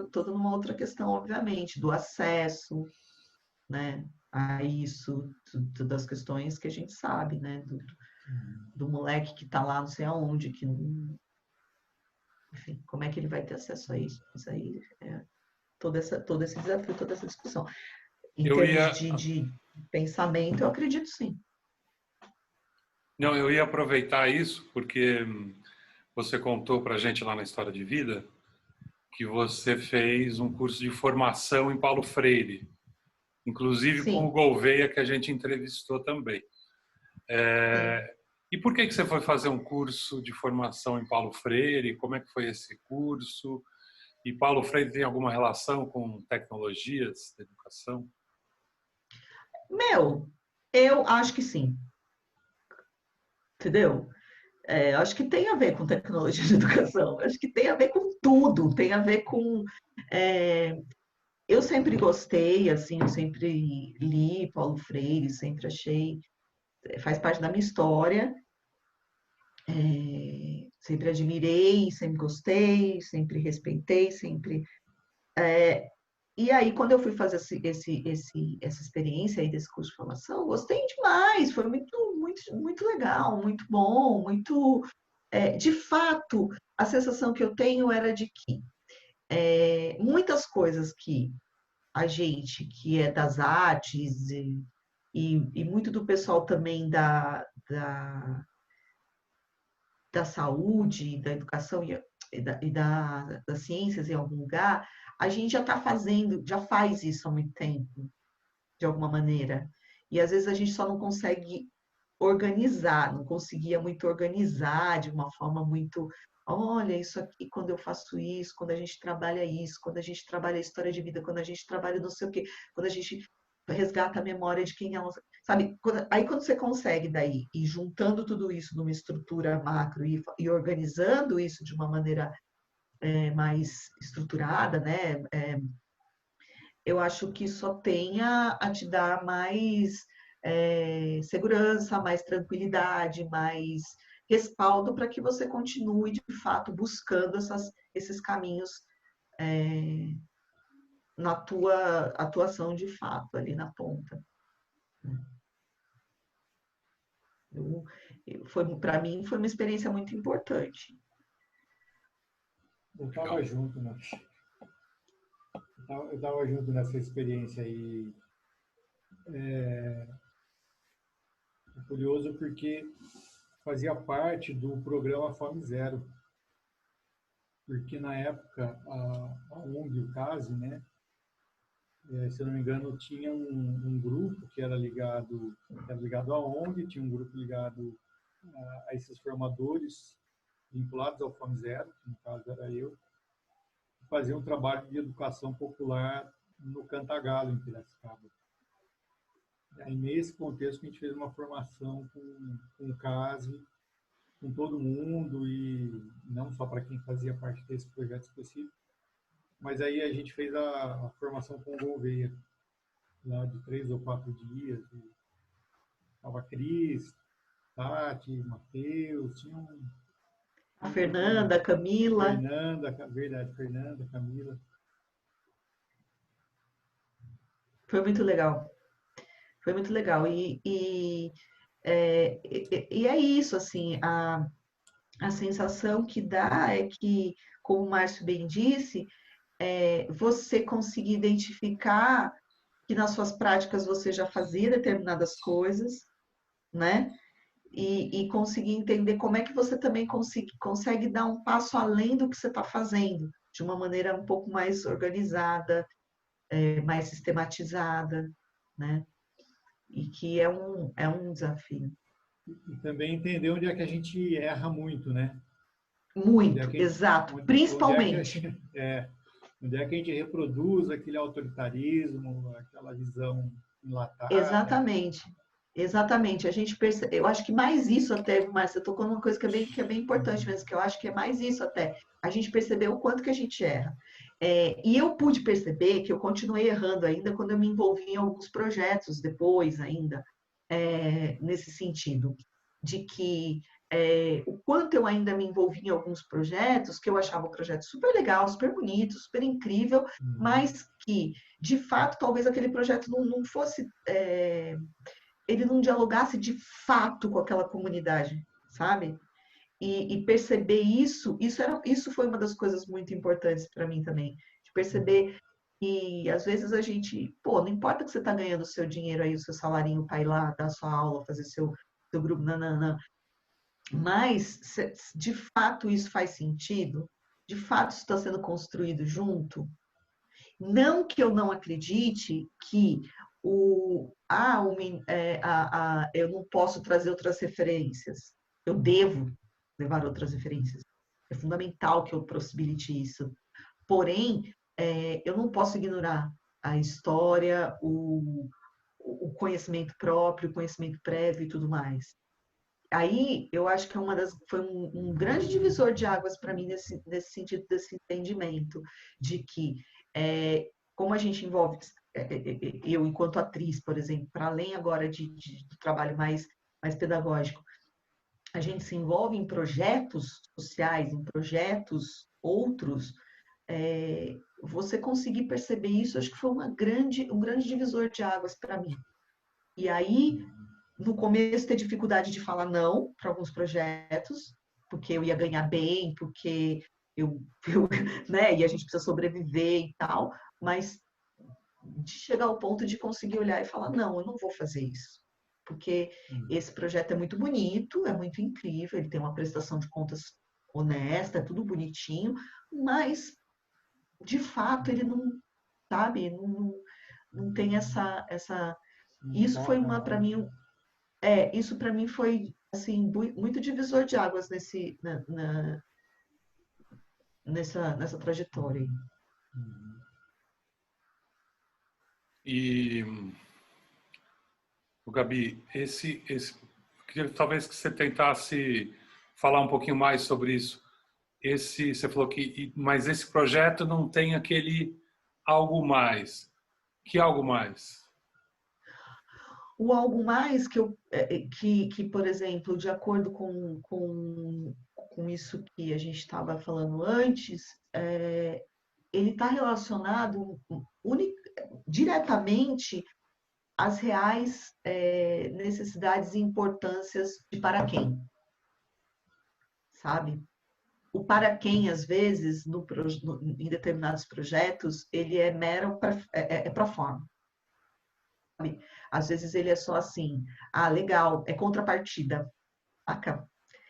toda numa outra questão, obviamente, do acesso, né? A isso, das questões que a gente sabe, né? Do moleque que está lá não sei aonde, que enfim, como é que ele vai ter acesso a isso? Isso aí todo esse desafio, toda essa discussão. Em Eu termos ia, de pensamento, eu acredito sim. não, eu ia aproveitar isso porque você contou para a gente lá na História de Vida que você fez um curso de formação em Paulo Freire, inclusive com o Sim, Gouveia, que a gente entrevistou também. sim. E por que você foi fazer um curso de formação em Paulo Freire? Como é que foi esse curso? E Paulo Freire tem alguma relação com tecnologias da educação? Meu, eu acho que sim. Entendeu? Acho que tem a ver com tecnologia de educação. Acho que tem a ver com tudo. Tem a ver com... eu sempre gostei, assim, eu sempre li Paulo Freire, sempre achei... Faz parte da minha história. Sempre admirei, sempre gostei, sempre respeitei, sempre... E aí, quando eu fui fazer essa experiência aí desse curso de formação, eu gostei demais, foi muito legal, muito bom, de fato, a sensação que eu tenho era de que muitas coisas que a gente que é das artes e muito do pessoal também da saúde, da educação das ciências em algum lugar, a gente já está fazendo, já faz isso há muito tempo, de alguma maneira. E às vezes a gente só não consegue organizar, não conseguia muito organizar de uma forma muito. Olha, isso aqui, quando eu faço isso, quando a gente trabalha isso, quando a gente trabalha a história de vida, quando a gente trabalha não sei o quê, quando a gente resgata a memória de quem é, sabe? Aí quando você consegue daí ir juntando tudo isso numa estrutura macro e organizando isso de uma maneira mais estruturada, né? Eu acho que só tem a te dar mais segurança, mais tranquilidade, mais respaldo para que você continue, de fato, buscando esses caminhos na tua atuação de fato, ali na ponta. Para mim, foi uma experiência muito importante. Eu estava junto, né? Eu estava junto nessa experiência aí. É curioso porque fazia parte do programa Fome Zero. Porque na época a ONG, o CASE, né? Se eu não me engano, tinha um grupo que era ligado à ONG, tinha um grupo ligado a esses formadores vinculados ao Fome Zero, que no caso era eu, que fazia um trabalho de educação popular no Cantagalo, em Piracicaba. E aí, nesse contexto, a gente fez uma formação com o CASE, com todo mundo, e não só para quem fazia parte desse projeto específico, mas aí a gente fez a formação com o Gouveia, lá de 3 ou 4 dias. Estava Cris, Tati, Matheus, tinha A Fernanda, a Camila. Fernanda, Camila. Foi muito legal. Foi muito legal. E é isso, assim, a sensação que dá é que, como o Márcio bem disse, você conseguir identificar que nas suas práticas você já fazia determinadas coisas, né? E conseguir entender como é que você também consegue dar um passo além do que você está fazendo, de uma maneira um pouco mais organizada, mais sistematizada, né? E que é um desafio. E também entender onde é que a gente erra muito, né? Muito, exato, principalmente. Onde é que a gente reproduz aquele autoritarismo, aquela visão enlatada. Exatamente. A gente percebe, eu acho que mais isso até, mas você tocou numa coisa que é bem importante mesmo, que eu acho que é mais isso até. A gente percebeu o quanto que a gente erra. E eu pude perceber que eu continuei errando ainda quando eu me envolvi em alguns projetos depois ainda, nesse sentido, de que o quanto eu ainda me envolvi em alguns projetos, que eu achava o projeto super legal, super bonito, super incrível, mas que, de fato, talvez aquele projeto não fosse... ele não dialogasse de fato com aquela comunidade, sabe? E perceber isso foi uma das coisas muito importantes para mim também, de perceber que às vezes a gente, não importa que você está ganhando o seu dinheiro aí, o seu salarinho para ir lá, dar sua aula, fazer seu grupo, nananã, mas de fato isso faz sentido? De fato isso está sendo construído junto? Não que eu não acredite que eu não posso trazer outras referências. Eu devo levar outras referências. É fundamental que eu possibilite isso. Porém, eu não posso ignorar a história, o conhecimento próprio, o conhecimento prévio e tudo mais. Aí, eu acho que foi um grande divisor de águas para mim nesse sentido, desse entendimento de que, como a gente envolve, eu enquanto atriz, por exemplo, para além agora do trabalho mais pedagógico, a gente se envolve em projetos sociais, em projetos outros, você conseguir perceber isso, acho que foi um grande divisor de águas para mim. E aí, no começo, ter dificuldade de falar não para alguns projetos, porque eu ia ganhar bem, porque né, e a gente precisa sobreviver e tal, mas de chegar ao ponto de conseguir olhar e falar, não, eu não vou fazer isso. Porque esse projeto é muito bonito, é muito incrível, ele tem uma prestação de contas honesta, é tudo bonitinho, mas, de fato, ele não, sabe, não tem essa... Isso foi uma, para mim, isso para mim foi, assim, muito divisor de águas nessa trajetória aí. E, Gabi, eu queria talvez que você tentasse falar um pouquinho mais sobre isso. Você falou mas esse projeto não tem aquele algo mais. Que algo mais? O algo mais que, por exemplo, de acordo com isso que a gente estava falando antes, ele está relacionado diretamente às reais necessidades e importâncias de para quem, sabe? O para quem, às vezes, em determinados projetos, ele é mero pro forma. Às vezes ele é só assim, legal, é contrapartida.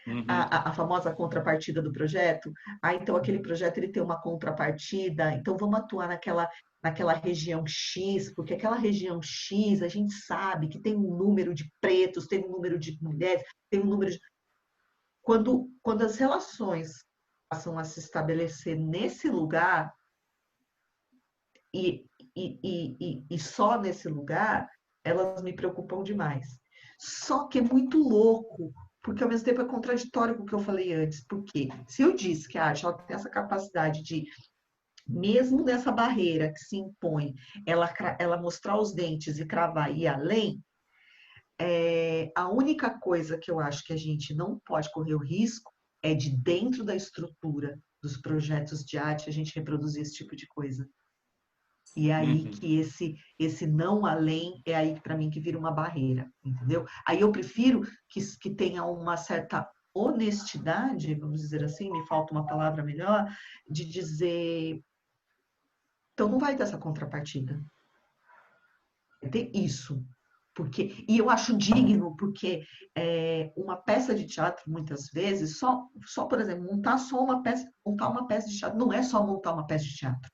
Uhum. A famosa contrapartida do projeto. Então aquele projeto ele tem uma contrapartida, então vamos atuar naquela região X, porque aquela região X a gente sabe que tem um número de pretos, tem um número de mulheres, tem um número de... Quando as relações passam a se estabelecer nesse lugar, e só nesse lugar, elas me preocupam demais. Só que é muito louco, porque ao mesmo tempo é contraditório com o que eu falei antes. Porque se eu disse que a arte ela tem essa capacidade de, mesmo nessa barreira que se impõe, ela mostrar os dentes e cravar e ir além, a única coisa que eu acho que a gente não pode correr o risco é de, dentro da estrutura dos projetos de arte, a gente reproduzir esse tipo de coisa. E é aí que esse não além é aí para mim que vira uma barreira, entendeu? Aí eu prefiro que tenha uma certa honestidade, vamos dizer assim, me falta uma palavra melhor, de dizer, então não vai ter essa contrapartida. Vai ter isso. E eu acho digno, porque uma peça de teatro, muitas vezes, só por exemplo, montar uma peça de teatro, não é só montar uma peça de teatro.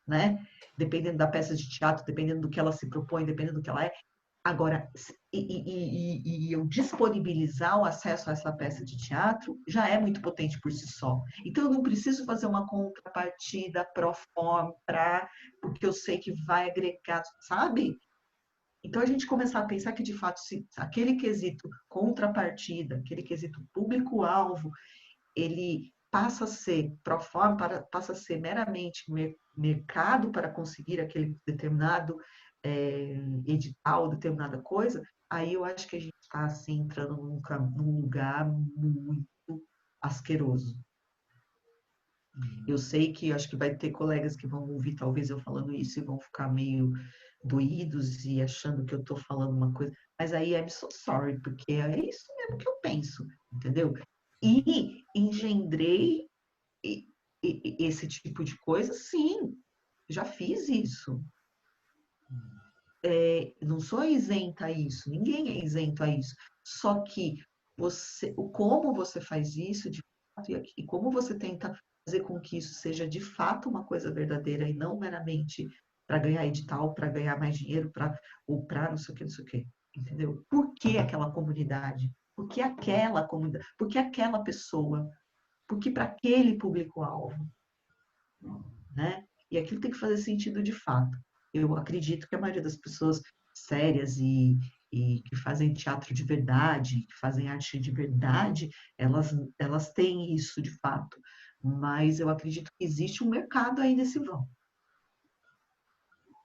Né? Dependendo da peça de teatro, dependendo do que ela se propõe, dependendo do que ela é. Agora, eu disponibilizar o acesso a essa peça de teatro já é muito potente por si só. Então, eu não preciso fazer uma contrapartida pro forma, porque eu sei que vai agregar, sabe? Então, a gente começar a pensar que, de fato, se aquele quesito contrapartida, aquele quesito público-alvo, ele passa a ser pro forma, passa a ser meramente mercado para conseguir aquele determinado edital, determinada coisa, aí eu acho que a gente está assim, entrando num lugar muito asqueroso. Eu sei que acho que vai ter colegas que vão ouvir talvez eu falando isso e vão ficar meio doídos e achando que eu estou falando uma coisa, mas aí I'm so sorry, porque é isso mesmo que eu penso, entendeu? E engendrei esse tipo de coisa, sim, já fiz isso. Não sou isenta a isso, ninguém é isento a isso. Só que como você faz isso, de fato, e como você tenta fazer com que isso seja de fato uma coisa verdadeira e não meramente para ganhar edital, para ganhar mais dinheiro, ou para não sei o que, entendeu? Por que aquela comunidade? Por que aquela comunidade? Por que aquela pessoa? Por que para aquele público-alvo? Né? E aquilo tem que fazer sentido de fato. Eu acredito que a maioria das pessoas sérias e que fazem teatro de verdade, que fazem arte de verdade, elas têm isso de fato. Mas eu acredito que existe um mercado aí nesse vão.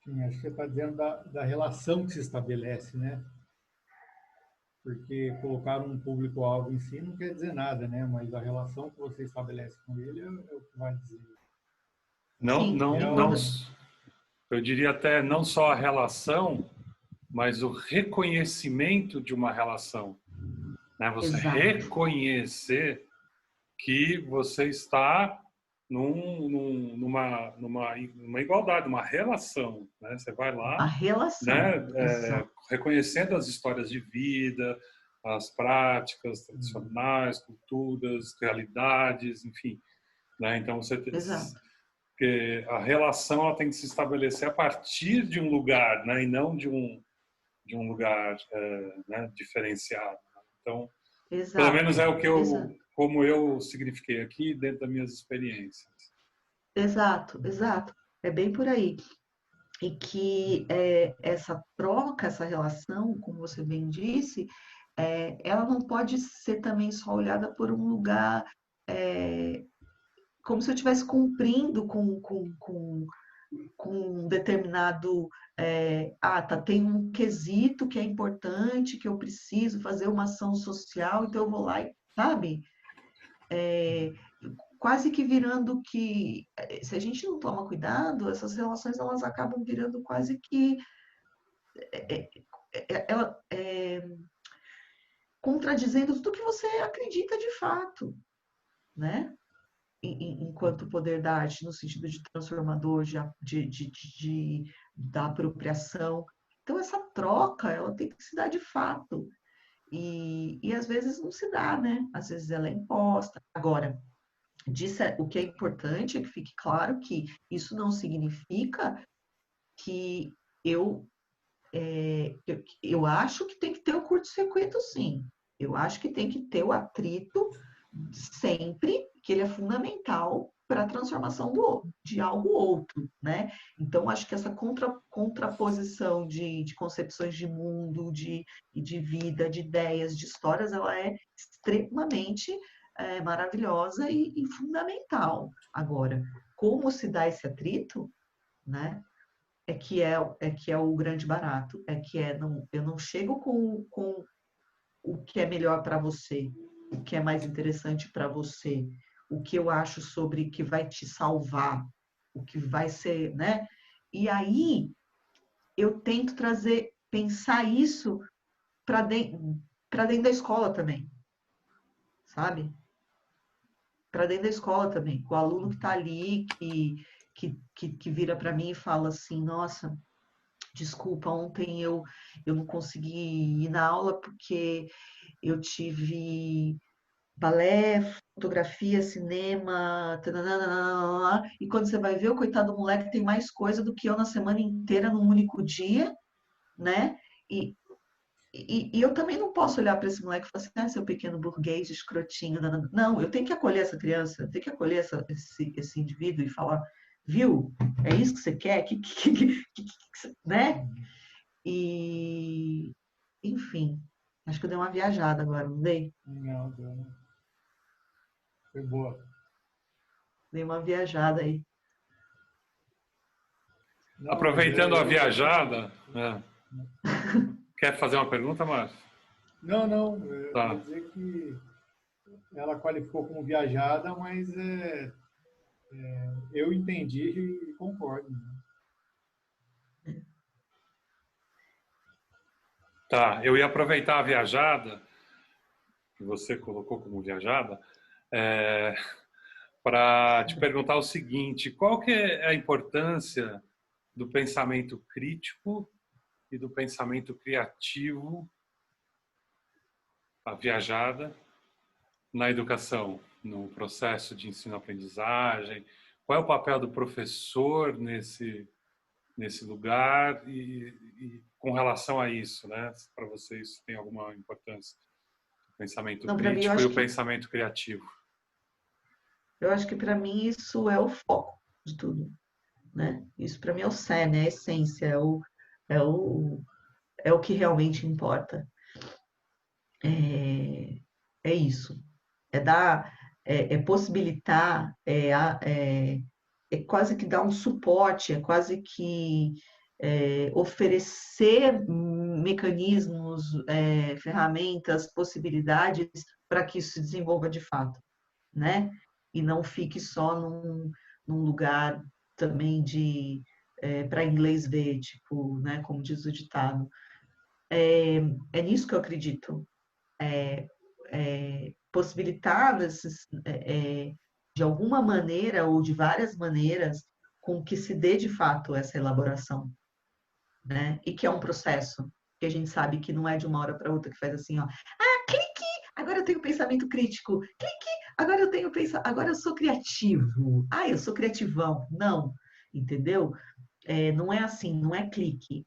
Sim, acho que você está dizendo da relação que se estabelece, né? Porque colocar um público-alvo em si não quer dizer nada, né? Mas a relação que você estabelece com ele é o que vai dizer. Não, Sim, não, e não, quando... eu diria até não só a relação, mas o reconhecimento de uma relação, né? Você Exato. reconhecer que você está numa igualdade, uma relação, né? Você vai A lá, relação. né? Exato. Reconhecendo as histórias de vida, as práticas tradicionais, culturas, realidades, enfim, né? Então Exato. que a relação ela tem que se estabelecer a partir de um lugar, né? E não de um lugar né? Diferenciado. Então, pelo menos Exato. é o que Exato. como eu signifiquei aqui dentro das minhas experiências. Exato. Exato. É bem por aí. E que essa troca, essa relação, como você bem disse, ela não pode ser também só olhada por um lugar como se eu estivesse cumprindo com um determinado. Tá, tem um quesito que é importante, que eu preciso fazer uma ação social, então eu vou lá e, sabe? Quase que virando que, se a gente não toma cuidado, essas relações elas acabam virando quase que ela, contradizendo tudo que você acredita de fato, né? Enquanto poder da arte, no sentido de transformador, da apropriação. Então, essa troca, ela tem que se dar de fato. E às vezes não se dá, né? Às vezes ela é imposta. Agora, o que é importante é que fique claro que isso não significa que eu acho que tem que ter o curto-circuito, sim. Eu acho que tem que ter o atrito sempre, que ele é fundamental para a transformação de algo outro, né? Então, acho que essa contraposição de concepções de mundo, de vida, de ideias, de histórias, ela é extremamente maravilhosa e fundamental. Agora, como se dá esse atrito, né? É que é o grande barato, não, eu não chego com o que é melhor para você, o que é mais interessante para você, o que eu acho sobre que vai te salvar, o que vai ser, né? E aí eu tento pensar isso para dentro da escola também, sabe? Para dentro da escola também, com o aluno que está ali, que vira para mim e fala assim, nossa, desculpa, ontem eu não consegui ir na aula porque eu tive balé, fotografia, cinema, tananana, e quando você vai ver, o coitado do moleque tem mais coisa do que eu na semana inteira, num único dia, né? E, e eu também não posso olhar para esse moleque e falar assim, ah, seu pequeno burguês, escrotinho. Nanana. Não, eu tenho que acolher essa criança, eu tenho que acolher esse indivíduo e falar, viu, é isso que você quer? Né? E, enfim, acho que eu dei uma viajada agora, não dei? Não, não. Foi boa. Dei uma viajada aí. Não, mas Aproveitando a viajada, quer fazer uma pergunta, Márcio? não, eu ia Tá. dizer que ela qualificou como viajada, mas eu entendi e concordo. Tá, eu ia aproveitar a viajada, que você colocou como viajada, para te perguntar o seguinte: qual que é a importância do pensamento crítico e do pensamento criativo, a viajada, na educação, no processo de ensino-aprendizagem? Qual é o papel do professor nesse lugar e com relação a isso, né? Para vocês tem alguma importância o pensamento Não, para mim, crítico e o pensamento criativo? eu acho que para mim isso é o foco de tudo, né? Isso para mim é o cerne, é a essência, é o, é o que realmente importa. É, é isso. É dar, é possibilitar, é quase que dar um suporte, é quase que oferecer mecanismos, ferramentas, possibilidades para que isso se desenvolva de fato, né? E não fique só num lugar também de para inglês ver, tipo, né, como diz o ditado. É nisso que eu acredito. Possibilitar de alguma maneira ou de várias maneiras com que se dê de fato essa elaboração, né? E que é um processo que a gente sabe que não é de uma hora para outra que faz assim, ó, clique, agora eu tenho pensamento crítico, clique, agora eu sou criativo, eu sou criativão. Não, entendeu? Não é assim, não é clique,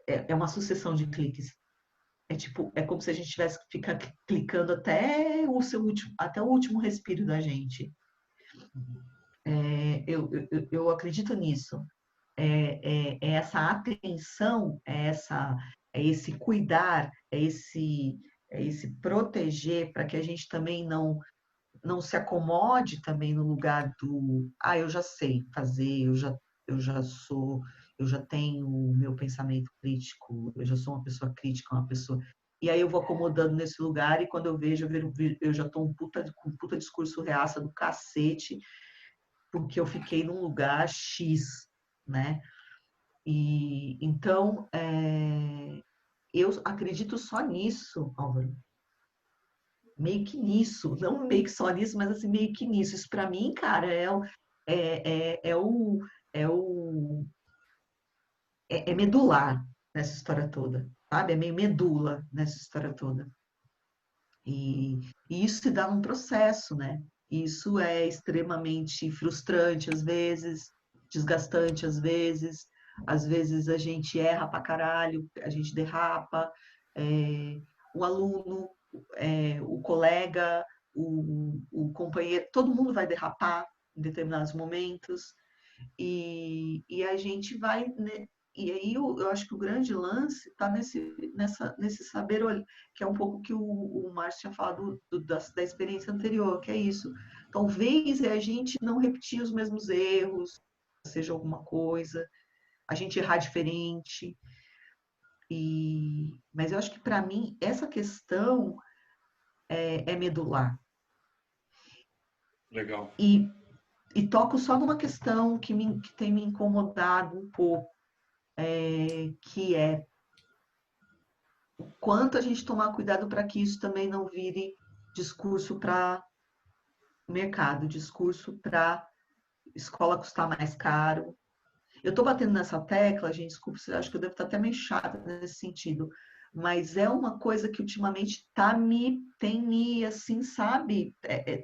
é uma sucessão de cliques. É tipo, é como se a gente tivesse que ficar clicando até o último respiro da gente. Eu acredito nisso. É essa atenção, é esse cuidar, é esse proteger para que a gente também não se acomode também no lugar do, eu já sei fazer, eu já tenho o meu pensamento crítico, eu já sou uma pessoa crítica, uma pessoa. E aí eu vou acomodando nesse lugar e quando eu vejo, eu já estou com um puta discurso reaça do cacete, porque eu fiquei num lugar X, né? E então eu acredito só nisso, Álvaro. Meio que nisso, não meio que só nisso, mas assim, meio que nisso. Isso para mim, cara, é o é medular nessa história toda, sabe? É meio medula nessa história toda. E isso se dá num processo, né? Isso é extremamente frustrante às vezes, desgastante às vezes a gente erra pra caralho, a gente derrapa, o aluno, o colega, o companheiro, todo mundo vai derrapar em determinados momentos, e a gente vai, né? E aí eu acho que o grande lance está nesse saber olhar, que é um pouco que o Márcio tinha falado da experiência anterior, que é isso. Talvez a gente não repetir os mesmos erros, seja alguma coisa, a gente errar diferente. Mas eu acho que para mim essa questão é medular. Legal. E toco só numa questão que tem me incomodado um pouco, que é o quanto a gente tomar cuidado para que isso também não vire discurso para mercado, discurso para escola custar mais caro. Eu estou batendo nessa tecla, gente, desculpa, acho que eu devo estar até meio chata nesse sentido, mas é uma coisa que ultimamente tem me, assim, sabe,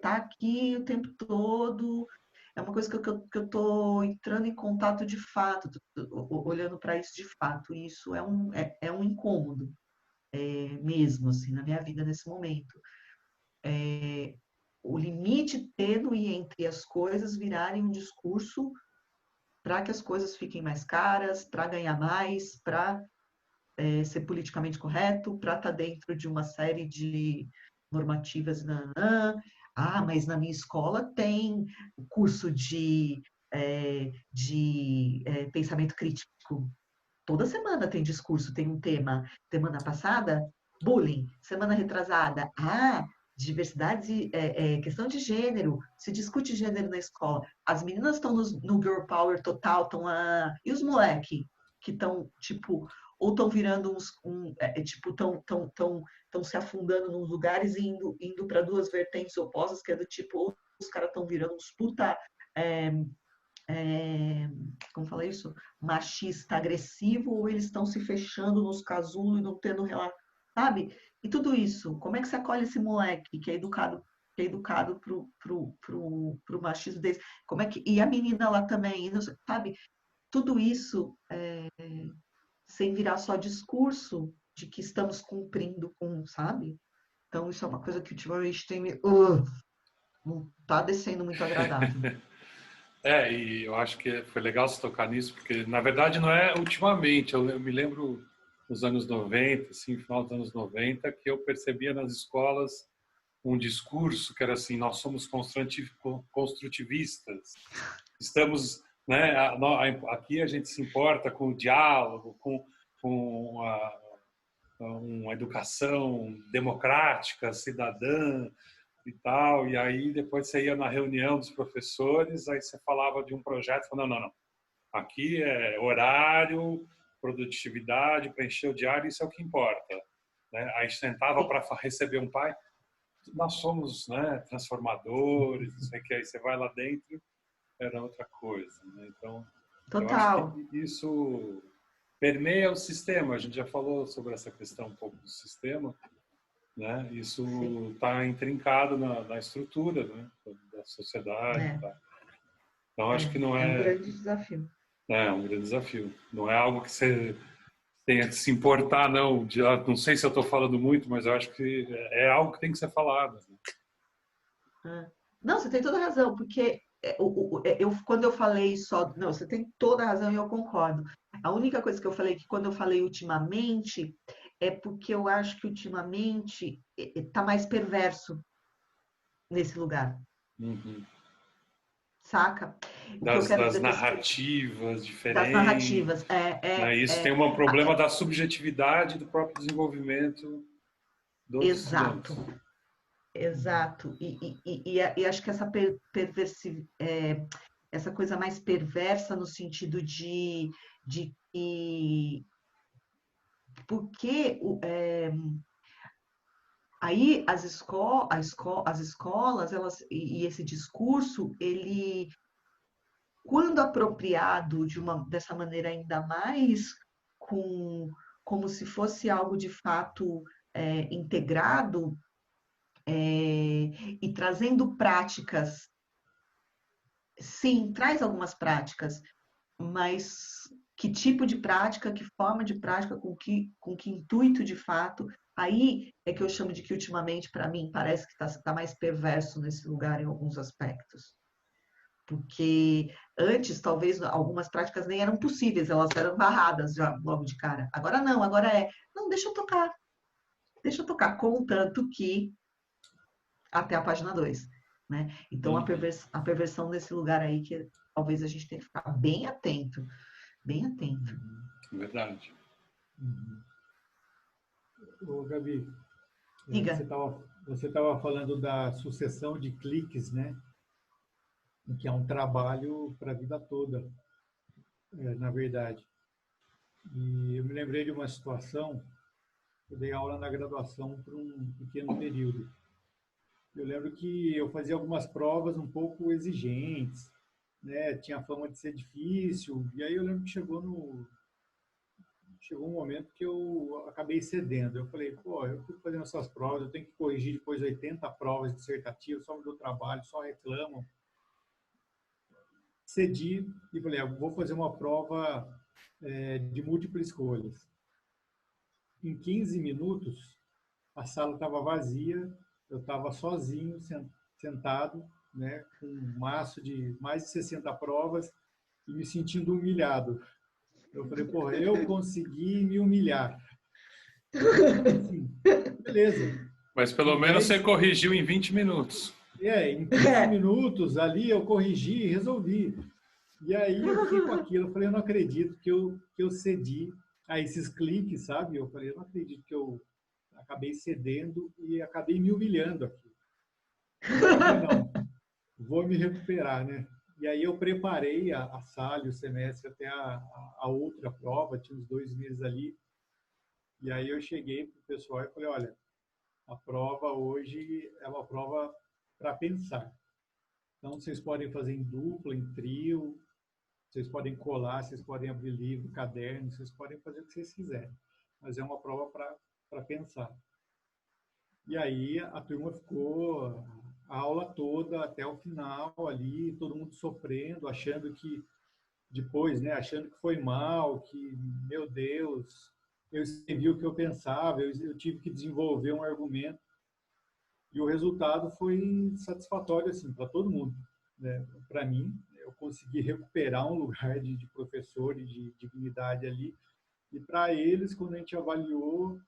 tá aqui o tempo todo, é uma coisa que eu estou entrando em contato de fato, olhando para isso de fato, e isso é um incômodo mesmo, assim, na minha vida nesse momento. O limite tênue entre as coisas virarem um discurso para que as coisas fiquem mais caras, para ganhar mais, para ser politicamente correto, para estar dentro de uma série de normativas. Mas na minha escola tem curso de pensamento crítico. Toda semana tem discurso, tem um tema. Semana passada, bullying. Semana retrasada, diversidade, questão de gênero. Se discute gênero na escola. As meninas estão no Girl Power total, estão lá. E os moleques que estão, tipo, ou estão virando tipo, estão se afundando nos lugares e indo para duas vertentes opostas, que é do tipo, ou os caras estão virando uns puta. Como fala isso? Machista, agressivo, ou eles estão se fechando nos casulos e não tendo relação, sabe? E tudo isso, como é que você acolhe esse moleque que é educado pro machismo desse? Como é que, e a menina lá também, sabe? Tudo isso sem virar só discurso de que estamos cumprindo com, sabe? Então, isso é uma coisa que ultimamente tem me. Não tá descendo muito agradável. E eu acho que foi legal você tocar nisso, porque na verdade não é ultimamente, eu me lembro nos anos 90, assim, final dos anos 90, que eu percebia nas escolas um discurso que era assim, nós somos construtivistas, estamos, né, aqui a gente se importa com o diálogo, com uma educação democrática, cidadã, e tal. E aí depois você ia na reunião dos professores, aí você falava de um projeto, falando, não. Aqui é horário, produtividade, preencher o diário, isso é o que importa. Né? Aí sentava para receber um pai, nós somos, né, transformadores, não sei o que, aí você vai lá dentro, era outra coisa. Né? Então, eu acho Total. que isso permeia o sistema. A gente já falou sobre essa questão um pouco do sistema, né? Isso está intrincado na estrutura, né, da sociedade. É, Tá? Então, acho que não é um é, grande desafio. é um grande desafio. Não é algo que você tenha que se importar, não. Não sei se eu estou falando muito, mas eu acho que é algo que tem que ser falado. Né? É. Não, você tem toda a razão, porque quando eu falei só. Não, você tem toda a razão e eu concordo. A única coisa que eu falei que quando eu falei ultimamente é porque eu acho que ultimamente está mais perverso nesse lugar, Uhum. saca? O que eu quero Das dizer com esse narrativas das diferentes. narrativas. Né? Isso tem um problema da subjetividade do próprio desenvolvimento dos estudantes. Exato, exato. E acho que essa coisa mais perversa no sentido de que porque aí as escolas elas e esse discurso ele quando apropriado dessa maneira ainda mais com como se fosse algo de fato integrado e trazendo práticas, sim, traz algumas práticas, mas que tipo de prática, que forma de prática, com que intuito de fato, aí é que eu chamo de que ultimamente, para mim, parece que está mais perverso nesse lugar em alguns aspectos. Porque antes, talvez, algumas práticas nem eram possíveis, elas eram barradas já logo de cara. Agora não, não, deixa eu tocar, contanto que até a página 2, né? Então, Uhum. a perversão nesse lugar aí que talvez a gente tenha que ficar bem atento, bem atento. Verdade. Ô, Gabi, Diga. você tava falando da sucessão de cliques, né? Que é um trabalho para a vida toda, na verdade. E eu me lembrei de uma situação, eu dei aula na graduação por um pequeno período. Eu lembro que eu fazia algumas provas um pouco exigentes, né? Tinha fama de ser difícil, e aí eu lembro que chegou um momento que eu acabei cedendo. Eu falei, pô, eu fico fazendo essas provas, eu tenho que corrigir depois 80 provas dissertativas, só me dou trabalho, só reclamam. Cedi e falei, vou fazer uma prova de múltiplas escolhas. Em 15 minutos, a sala estava vazia, eu estava sozinho, sentado, né, com um maço de mais de 60 provas e me sentindo humilhado. Eu falei, porra, eu consegui me humilhar. Assim, beleza. Mas pelo Em menos você 10, corrigiu em 20 minutos. em 15 minutos ali eu corrigi e resolvi. E aí eu fiquei com aquilo, eu falei, eu não acredito que eu cedi a esses cliques, sabe? Eu falei, eu não acredito que eu acabei cedendo e acabei me humilhando aqui. Eu falei, não, vou me recuperar, né? E aí eu preparei a sala e o semestre até a outra prova, tinha uns 2 meses ali. E aí eu cheguei para o pessoal e falei, olha, a prova hoje é uma prova para pensar. Então, vocês podem fazer em dupla, em trio, vocês podem colar, vocês podem abrir livro, caderno, vocês podem fazer o que vocês quiserem. Mas é uma prova para pensar. E aí a turma ficou a aula toda até o final ali, todo mundo sofrendo, achando que depois, né, achando que foi mal, que, meu Deus, eu escrevi o que eu pensava, eu tive que desenvolver um argumento. E o resultado foi satisfatório assim para todo mundo, né? Para mim, eu consegui recuperar um lugar de professor e de dignidade ali. E para eles, quando a gente avaliou,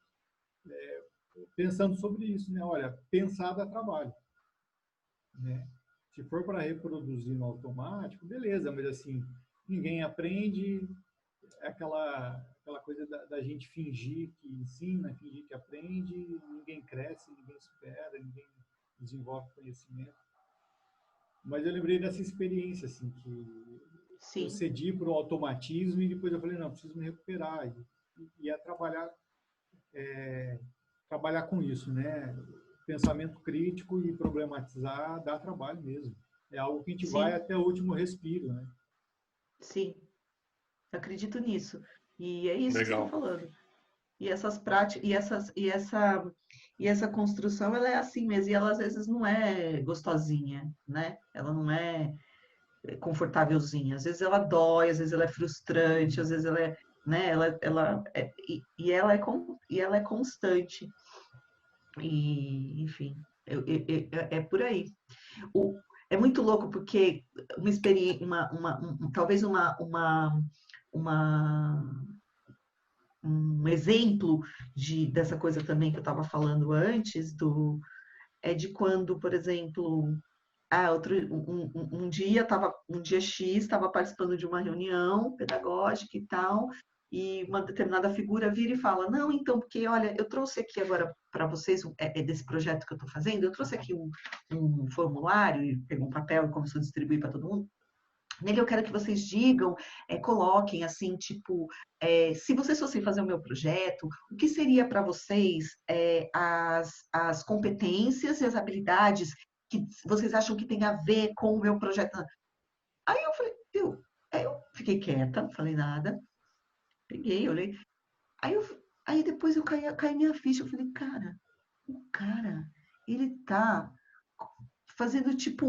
pensando sobre isso, né? Olha, pensar dá trabalho, né? Se for para reproduzir no automático, beleza, mas assim, ninguém aprende, é aquela coisa da gente fingir que ensina, fingir que aprende, ninguém cresce, ninguém supera, ninguém desenvolve conhecimento. Mas eu lembrei dessa experiência, assim, que Sim. eu cedi para o automatismo e depois eu falei, não, preciso me recuperar. E ia trabalhar com isso, né? Pensamento crítico e problematizar dá trabalho mesmo. É algo que a gente vai Sim. até o último respiro, né? Sim, eu acredito nisso. E é isso que você está Legal. falando. E essas práticas, e essa construção, ela é assim mesmo, e ela às vezes não é gostosinha, né? Ela não é confortávelzinha. Às vezes ela dói, às vezes ela é frustrante, às vezes ela é, né? E ela e ela é constante. E, enfim, é por aí. É muito louco porque uma experiência, talvez uma, um exemplo dessa coisa também que eu estava falando antes, é de quando, por exemplo, um dia X, estava participando de uma reunião pedagógica e tal, e uma determinada figura vira e fala, não, então, porque, olha, eu trouxe aqui agora para vocês, desse projeto que eu estou fazendo, eu trouxe aqui um formulário, e pegou um papel e começou a distribuir para todo mundo. Nele eu quero que vocês digam, coloquem assim, tipo, se vocês fossem fazer o meu projeto, o que seria para vocês as competências e as habilidades que vocês acham que tem a ver com o meu projeto? Aí eu falei, aí eu fiquei quieta, não falei nada, peguei, olhei. Aí, aí depois caí minha ficha, eu falei, o cara, ele tá fazendo tipo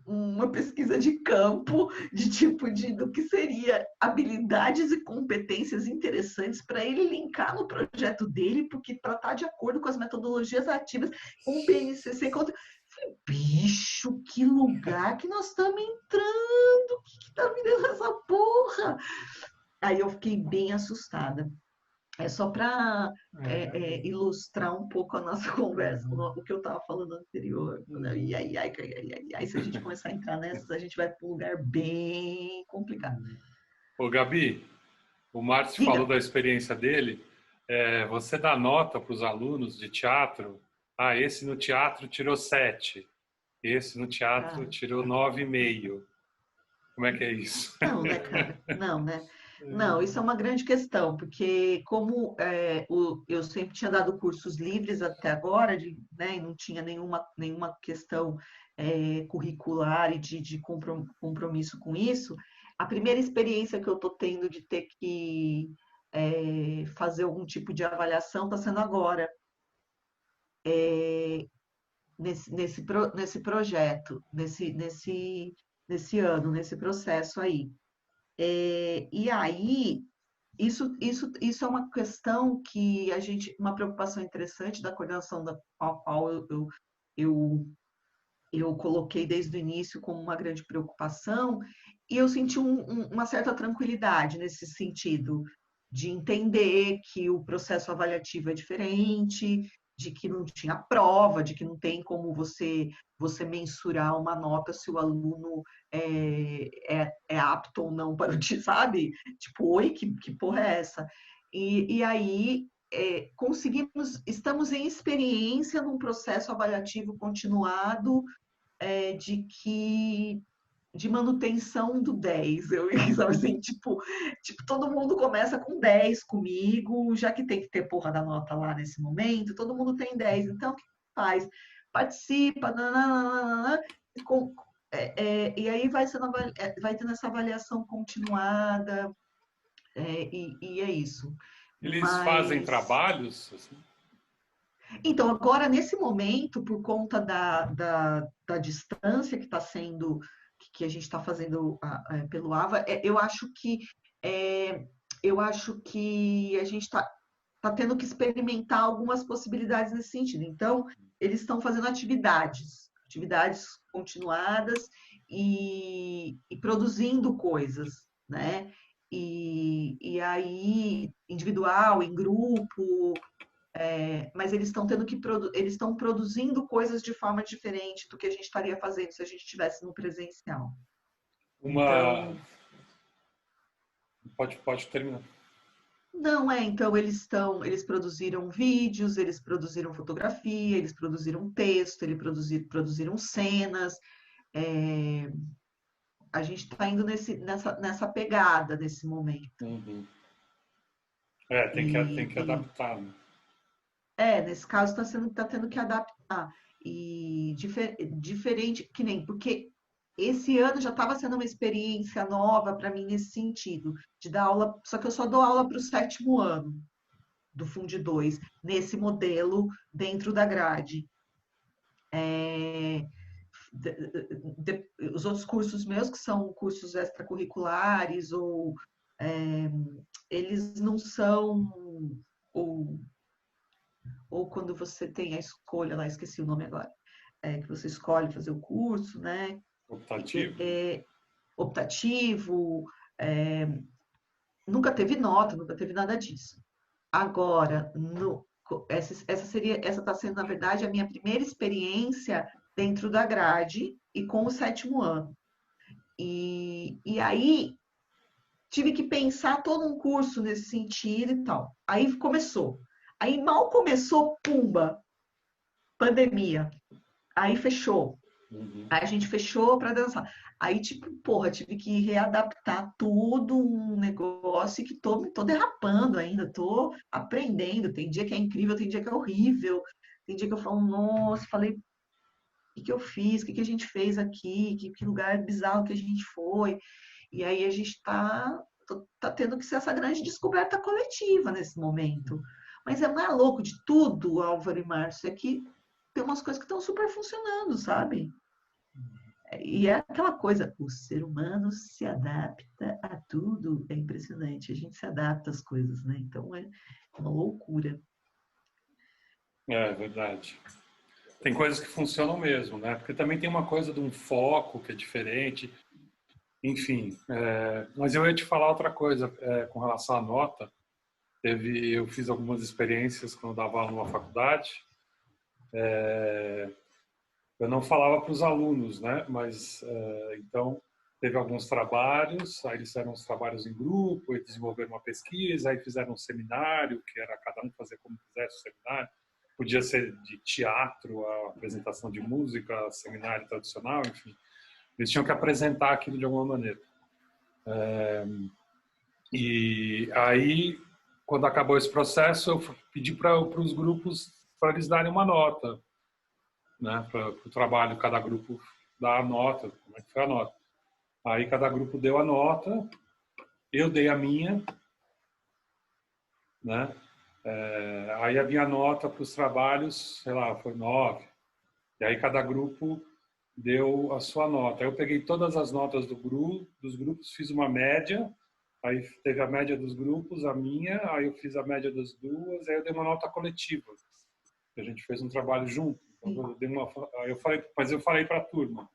uma pesquisa de campo de tipo do que seria habilidades e competências interessantes para ele linkar no projeto dele, porque para estar de acordo com as metodologias ativas, com o BNCC, falei, bicho, que lugar que nós estamos entrando, o que tá virando essa porra? Aí eu fiquei bem assustada. É só para ilustrar um pouco a nossa conversa, o que eu estava falando anterior. Né? E aí, se a gente começar a entrar nessas, a gente vai para um lugar bem complicado. Ô, Gabi, o Márcio Diga. falou da experiência dele. Você dá nota para os alunos de teatro? Ah, esse no teatro tirou 7. Esse no teatro tirou 9,5. Como é que é isso? Não, né, cara? Não, né? Não, isso é uma grande questão, porque como eu sempre tinha dado cursos livres até agora, né, e não tinha nenhuma questão curricular e de compromisso com isso, a primeira experiência que eu estou tendo de ter que fazer algum tipo de avaliação está sendo agora, nesse projeto, nesse ano, nesse processo aí. E aí, isso é uma questão que uma preocupação interessante da coordenação da qual eu, eu coloquei desde o início como uma grande preocupação, e eu senti uma certa tranquilidade nesse sentido, de entender que o processo avaliativo é diferente, de que não tinha prova, de que não tem como você mensurar uma nota se o aluno é apto ou não para o sabe? Tipo, oi, que porra é essa? E aí estamos em experiência num processo avaliativo continuado de manutenção do 10. Eu sabe assim, tipo, todo mundo começa com 10 comigo, já que tem que ter porra da nota lá nesse momento, todo mundo tem 10. Então, o que faz? Participa, nananana, e aí vai tendo essa avaliação continuada, e é isso. Eles fazem trabalhos? Assim? Então, agora, nesse momento, por conta da distância que está sendo, que a gente está fazendo pelo AVA, eu acho que a gente está tendo que experimentar algumas possibilidades nesse sentido. Então, eles estão fazendo atividades continuadas e produzindo coisas, né? E aí, individual, em grupo, mas eles estão eles estão produzindo coisas de forma diferente do que a gente estaria fazendo se a gente estivesse no presencial. Então... Pode terminar. Não, então eles produziram vídeos, eles produziram fotografia, eles produziram texto, eles produziram cenas. É, a gente está indo nessa pegada nesse momento. Uhum. Tem que E, adaptar, né? nesse caso tá tendo que adaptar. E diferente, que nem, porque esse ano já estava sendo uma experiência nova para mim nesse sentido, de dar aula, só que eu só dou aula para o 7º ano do Fundi 2, nesse modelo dentro da grade. É, os outros cursos meus, que são cursos extracurriculares, eles não são, ou, ou quando você tem a escolha, lá esqueci o nome agora, que você escolhe fazer o curso, né? Optativo. Optativo, nunca teve nota, nunca teve nada disso. Agora, essa está sendo, na verdade, a minha primeira experiência dentro da grade e com o 7º ano. E aí, tive que pensar todo um curso nesse sentido e tal. Aí começou. Aí mal começou, pumba, pandemia. Aí fechou. Uhum. Aí a gente fechou para dançar. Aí, tipo, porra, tive que readaptar tudo, um negócio que tô derrapando ainda, tô aprendendo. Tem dia que é incrível, tem dia que é horrível. Tem dia que eu falo, nossa, falei, o que eu fiz? O que a gente fez aqui? Que lugar bizarro que a gente foi? E aí a gente tá tendo que ser essa grande descoberta coletiva nesse momento. Mas é mais louco de tudo, Álvaro e Márcio, é que tem umas coisas que estão super funcionando, sabe? E é aquela coisa, o ser humano se adapta a tudo, é impressionante, a gente se adapta às coisas, né? Então é uma loucura. É verdade. Tem coisas que funcionam mesmo, né? Porque também tem uma coisa de um foco que é diferente. Enfim, mas eu ia te falar outra coisa com relação à nota. Eu fiz algumas experiências quando eu dava aula numa faculdade. Eu não falava para os alunos, né? Mas então teve alguns trabalhos, aí eles fizeram uns trabalhos em grupo, e desenvolveram uma pesquisa, aí fizeram um seminário, que era cada um fazer como quisesse o seminário. Podia ser de teatro, a apresentação de música, seminário tradicional, enfim. Eles tinham que apresentar aquilo de alguma maneira. E aí, quando acabou esse processo, eu pedi para os grupos para eles darem uma nota, né, para o trabalho. Cada grupo dá a nota, como é que foi a nota. Aí cada grupo deu a nota, eu dei a minha, né? Aí a minha nota para os trabalhos, sei lá, foi 9. E aí cada grupo deu a sua nota. Aí eu peguei todas as notas dos grupos, fiz uma média, aí teve a média dos grupos, a minha, aí eu fiz a média das duas, aí eu dei uma nota coletiva. A gente fez um trabalho junto. Então eu falei para a turma,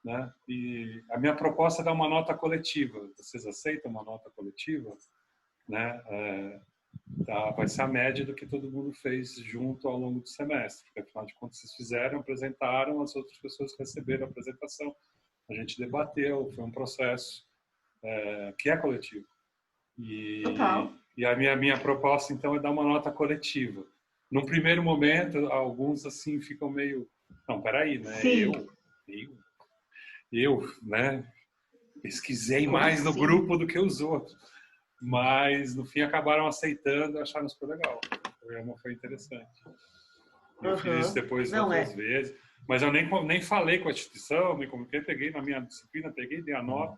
né? E a minha proposta é dar uma nota coletiva. Vocês aceitam uma nota coletiva? Né? Vai ser a média do que todo mundo fez junto ao longo do semestre. Porque, afinal de contas, vocês fizeram, apresentaram, as outras pessoas receberam a apresentação. A gente debateu, foi um processo que é coletivo. Total. E a minha proposta, então, é dar uma nota coletiva. Num primeiro momento, alguns assim ficam meio... Não, peraí, né? Sim. Eu, né? Pesquisei Como mais no assim? grupo do que os outros. Mas, no fim, acabaram aceitando e acharam super legal. O programa foi interessante. Eu fiz isso depois outras vezes. Mas eu nem falei com a instituição, nem comuniquei. Peguei na minha disciplina, dei a nota.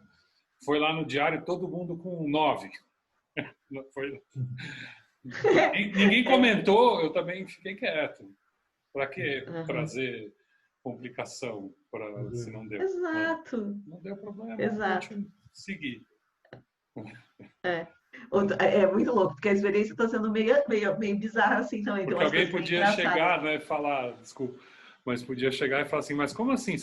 Foi lá no diário, todo mundo com 9. Foi... Ninguém comentou, eu também fiquei quieto. Para que trazer complicação se não deu? Exato. Não deu problema. Exato. Seguir. É muito louco, porque a experiência está sendo meio bizarra assim também. Porque alguém podia chegar, né, falar, desculpa, mas podia chegar e falar assim, mas como assim?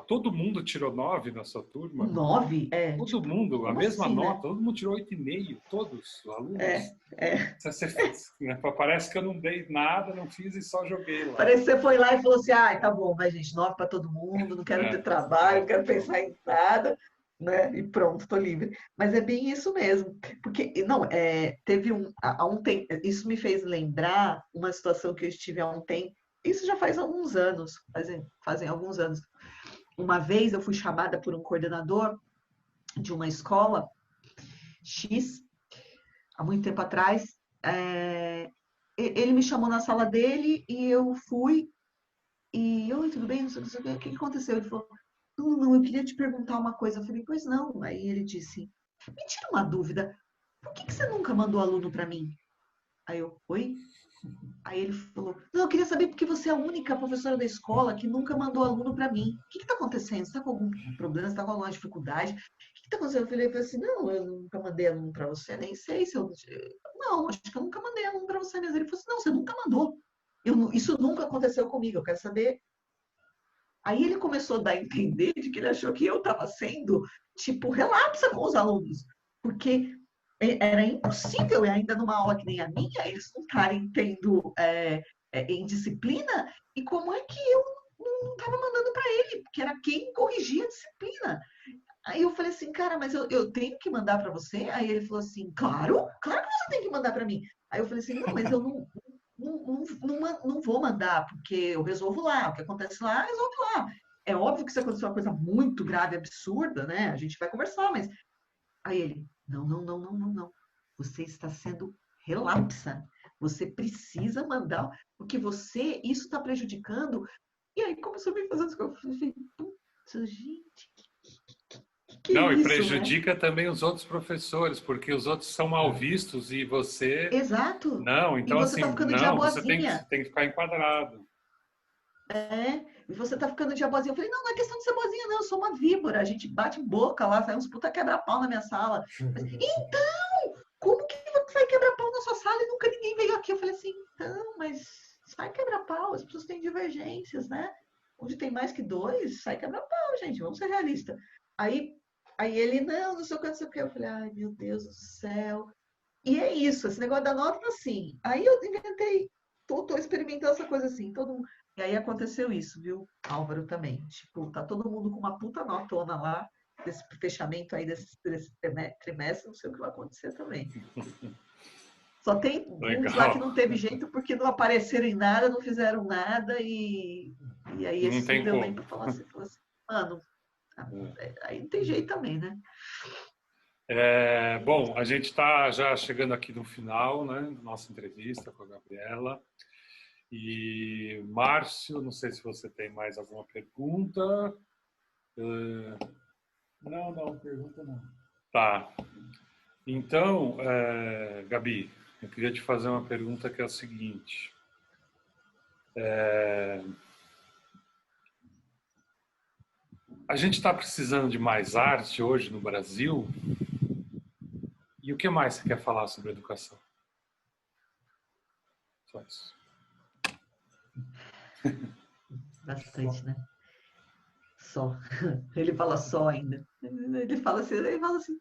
Todo mundo tirou 9 na sua turma? 9? Todo mundo, a mesma assim, nota, né? todo mundo tirou 8,5, todos os alunos. Você É. né? Parece que eu não dei nada, não fiz e só joguei lá. Parece que você foi lá e falou assim, tá bom, vai gente, 9 para todo mundo, não quero ter trabalho, não quero pensar em nada. né? E pronto, tô livre. Mas é bem isso mesmo. Porque, não, teve há um tempo, isso me fez lembrar uma situação que eu estive há um tempo, isso já faz alguns anos, fazem alguns anos. Uma vez eu fui chamada por um coordenador de uma escola X, há muito tempo atrás. Ele me chamou na sala dele e eu fui. E, oi, tudo bem? Não sei o que aconteceu? Ele falou, não, eu queria te perguntar uma coisa. Eu falei, pois não. Aí ele disse, me tira uma dúvida, por que você nunca mandou aluno para mim? Aí eu, oi? Aí ele falou, não, eu queria saber porque você é a única professora da escola que nunca mandou aluno para mim. O que está acontecendo? Você está com algum problema? Você está com alguma dificuldade? O que está acontecendo? Eu falei assim, não, eu nunca mandei aluno para você, nem sei se eu... Não, acho que eu nunca mandei aluno para você mesmo. Ele falou assim, não, você nunca mandou. Isso nunca aconteceu comigo, eu quero saber. Aí ele começou a dar a entender de que ele achou que eu estava sendo, tipo, relapsa com os alunos. Porque era impossível, e ainda numa aula que nem a minha, eles não estarem tendo em disciplina, e como é que eu não estava mandando para ele, porque era quem corrigia a disciplina. Aí eu falei assim, cara, mas eu tenho que mandar para você? Aí ele falou assim, claro que você tem que mandar para mim. Aí eu falei assim, não, mas eu não vou mandar, porque eu resolvo lá, o que acontece lá, resolve lá. É óbvio que se acontecer uma coisa muito grave, absurda, né? A gente vai conversar, mas... Aí ele, não. Você está sendo relapsa. Você precisa mandar, porque isso está prejudicando. E aí começou a me fazer as coisas. Eu falei, putz, gente, que é Não, e isso, né? prejudica também os outros professores, porque os outros são mal vistos e você Exato. não. E Então, você está assim, ficando não, você diabozinha. tem que ficar enquadrado. E você tá ficando diabozinha. Eu falei, não é questão de ser boazinha, não. Eu sou uma víbora. A gente bate boca lá, sai uns puta quebra-pau na minha sala. Mas, então, como que você vai quebrar pau na sua sala e nunca ninguém veio aqui? Eu falei assim, então, mas sai quebra-pau, as pessoas têm divergências, né? Onde tem mais que dois, sai quebra-pau, gente, vamos ser realistas. Aí, aí ele, não sei o que, não sei o que. Eu falei, ai, meu Deus do céu. E é isso, esse negócio da nota, assim. Aí eu inventei, tô experimentando essa coisa assim, todo mundo. E aí aconteceu isso, viu, Álvaro, também. Tipo, tá todo mundo com uma puta notona lá, desse fechamento aí desse trimestre, não sei o que vai acontecer também. Só tem uns lá que Legal. não teve jeito porque não apareceram em nada, não fizeram nada, e aí Não esse não tem deu nem como. para falar assim, mano, aí não tem jeito também, né? Bom, a gente está já chegando aqui no final, né, da nossa entrevista com a Gabriela. E Márcio, não sei se você tem mais alguma pergunta. Não, pergunta não. Tá. Então, Gabi, eu queria te fazer uma pergunta que é a seguinte. A gente está precisando de mais arte hoje no Brasil? E o que mais você quer falar sobre educação? Só isso. Bastante, né? Só. Ele fala só ainda. Ele fala assim,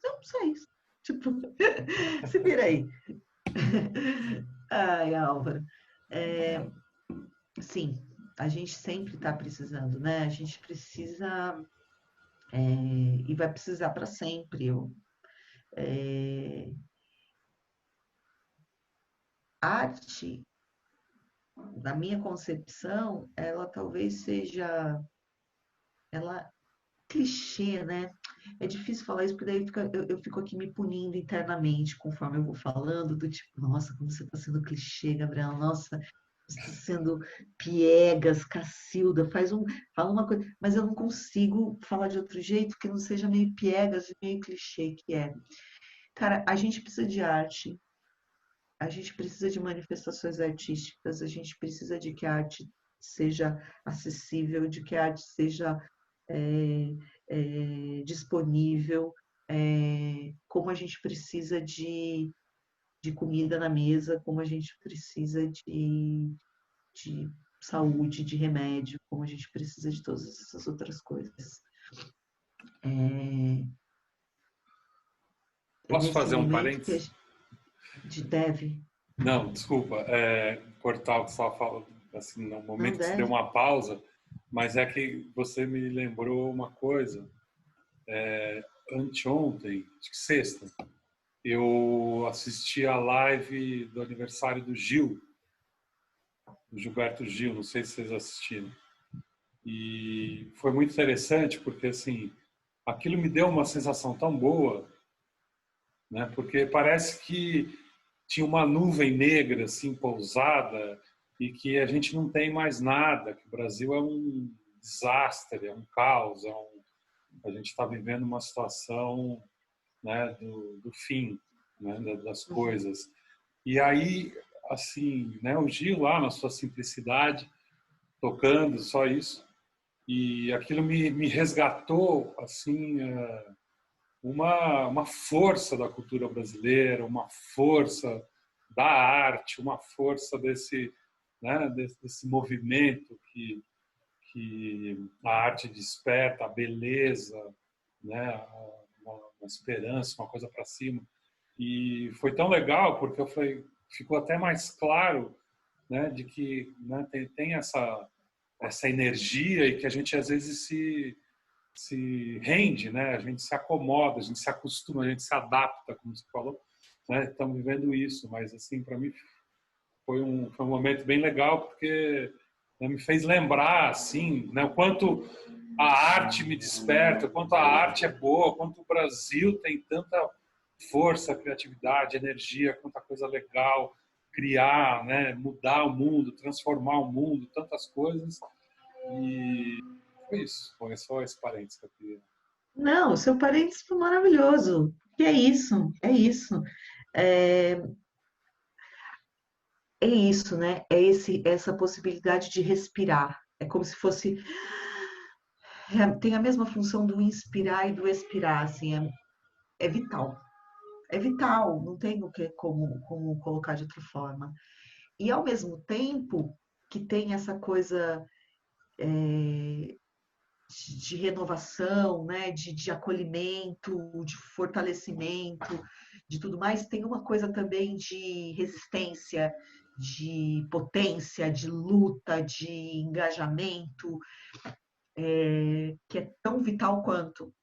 não sei. Tipo, se vira aí. Ai, Álvaro. Sim, a gente sempre está precisando, né? A gente precisa e vai precisar para sempre. Arte, na minha concepção, ela talvez seja ela clichê, né? É difícil falar isso, porque daí eu fico aqui me punindo internamente conforme eu vou falando, do tipo, nossa, como você está sendo clichê, Gabriela, nossa, você está sendo piegas, Cacilda, fala uma coisa, mas eu não consigo falar de outro jeito que não seja meio piegas e meio clichê, que é, cara, a gente precisa de arte, a gente precisa de manifestações artísticas, a gente precisa de que a arte seja acessível, de que a arte seja disponível, como a gente precisa de comida na mesa, como a gente precisa de saúde, de remédio, como a gente precisa de todas essas outras coisas. Posso Nesse fazer um momento que a parênteses? gente deve. Não, desculpa, cortar o que você estava falando, assim, no Não momento que você deu deve. uma pausa, mas é que você me lembrou uma coisa. anteontem, acho que sexta, eu assisti a live do aniversário do Gilberto Gil, não sei se vocês assistiram. E foi muito interessante porque, assim, aquilo me deu uma sensação tão boa, né? Porque parece que tinha uma nuvem negra, assim, pousada, e que a gente não tem mais nada, que o Brasil é um desastre, é um caos, a gente está vivendo uma situação, né, do fim, né, das coisas. E aí, assim, né, o Gil lá na sua simplicidade, tocando só isso, e aquilo me resgatou, assim, uma força da cultura brasileira, uma força da arte, uma força desse, né, desse movimento que a arte desperta, a beleza, né, uma esperança, uma coisa para cima. E foi tão legal porque eu falei, ficou até mais claro, né, de que, né, tem essa energia e que a gente às vezes se rende, né? A gente se acomoda, a gente se acostuma, a gente se adapta, como você falou, né? Estamos vivendo isso, mas assim, para mim foi um momento bem legal porque, né, me fez lembrar assim, né, o quanto a arte me desperta, o quanto a arte é boa, o quanto o Brasil tem tanta força, criatividade, energia, quanta coisa legal, criar, né, mudar o mundo, transformar o mundo, tantas coisas. E foi isso, foi só esse parênteses que eu queria. Não, o seu parênteses foi maravilhoso. Que é isso, é isso. É, é isso, né? Essa possibilidade de respirar. É como se fosse. Tem a mesma função do inspirar e do expirar, assim, é vital. É vital, não tem como colocar de outra forma. E ao mesmo tempo que tem essa coisa de renovação, né, de acolhimento, de fortalecimento, de tudo mais, tem uma coisa também de resistência, de potência, de luta, de engajamento, que é tão vital quanto.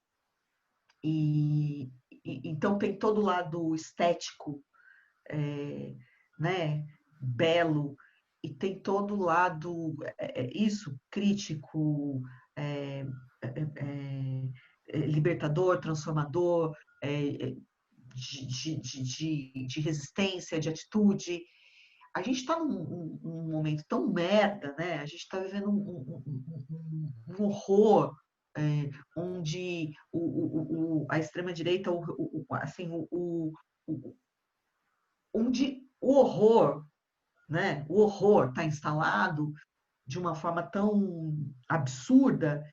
Então tem todo o lado estético, né, belo, e tem todo o lado, isso, crítico, é, libertador, transformador, de resistência, de atitude. A gente está num momento tão merda, né? A gente está vivendo um horror, onde a extrema-direita, assim, onde o horror, né? O horror está instalado de uma forma tão absurda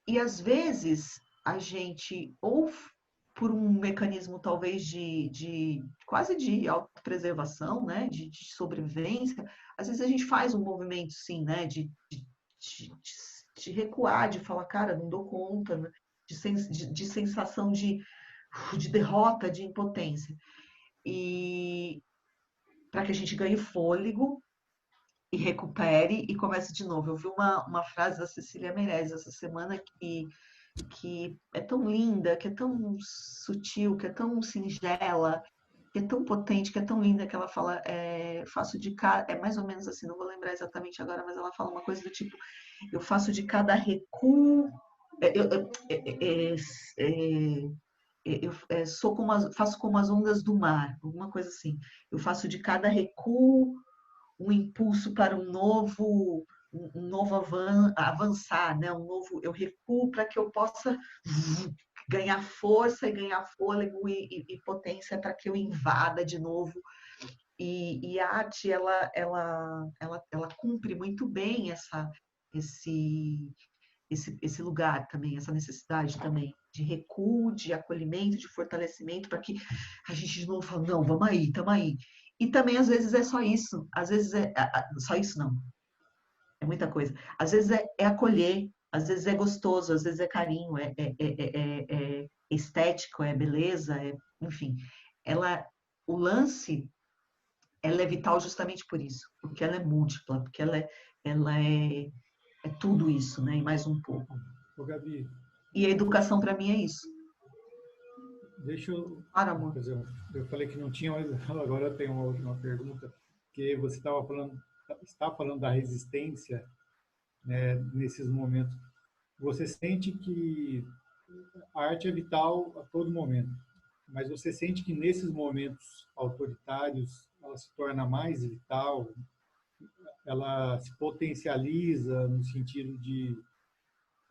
e às vezes a gente, ou por um mecanismo talvez de quase de autopreservação, né, de sobrevivência, às vezes a gente faz um movimento, sim, né, de recuar, de falar, cara, não dou conta, né, de sensação de derrota, de impotência. E para que a gente ganhe fôlego e recupere e comece de novo. Eu vi uma frase da Cecília Meirelles essa semana que é tão linda, que é tão sutil, que é tão singela, que é tão potente, que é tão linda, que ela fala, faço de cada, é mais ou menos assim, não vou lembrar exatamente agora, mas ela fala uma coisa do tipo, eu faço de cada recuo, faço como as ondas do mar, alguma coisa assim. Eu faço de cada recuo um impulso para um novo avançar, né? Eu recuo para que eu possa ganhar força e ganhar fôlego e potência para que eu invada de novo. E a arte ela cumpre muito bem esse lugar também, essa necessidade também de recuo, de acolhimento, de fortalecimento, para que a gente de novo fale, não, vamos aí, estamos aí. E também, às vezes, é só isso. Às vezes só isso não. É muita coisa. Às vezes é acolher, às vezes é gostoso, às vezes é carinho, é estético, é beleza, enfim. O lance, ela é vital justamente por isso, porque ela é múltipla, porque ela é tudo isso, né? E mais um pouco. Ô, Gabi, E a educação, para mim, é isso. Deixa eu... Para, amor. Eu falei que não tinha, mas agora eu tenho uma última pergunta, que você está falando da resistência, né, nesses momentos. Você sente que a arte é vital a todo momento, mas você sente que nesses momentos autoritários ela se torna mais vital, ela se potencializa no sentido de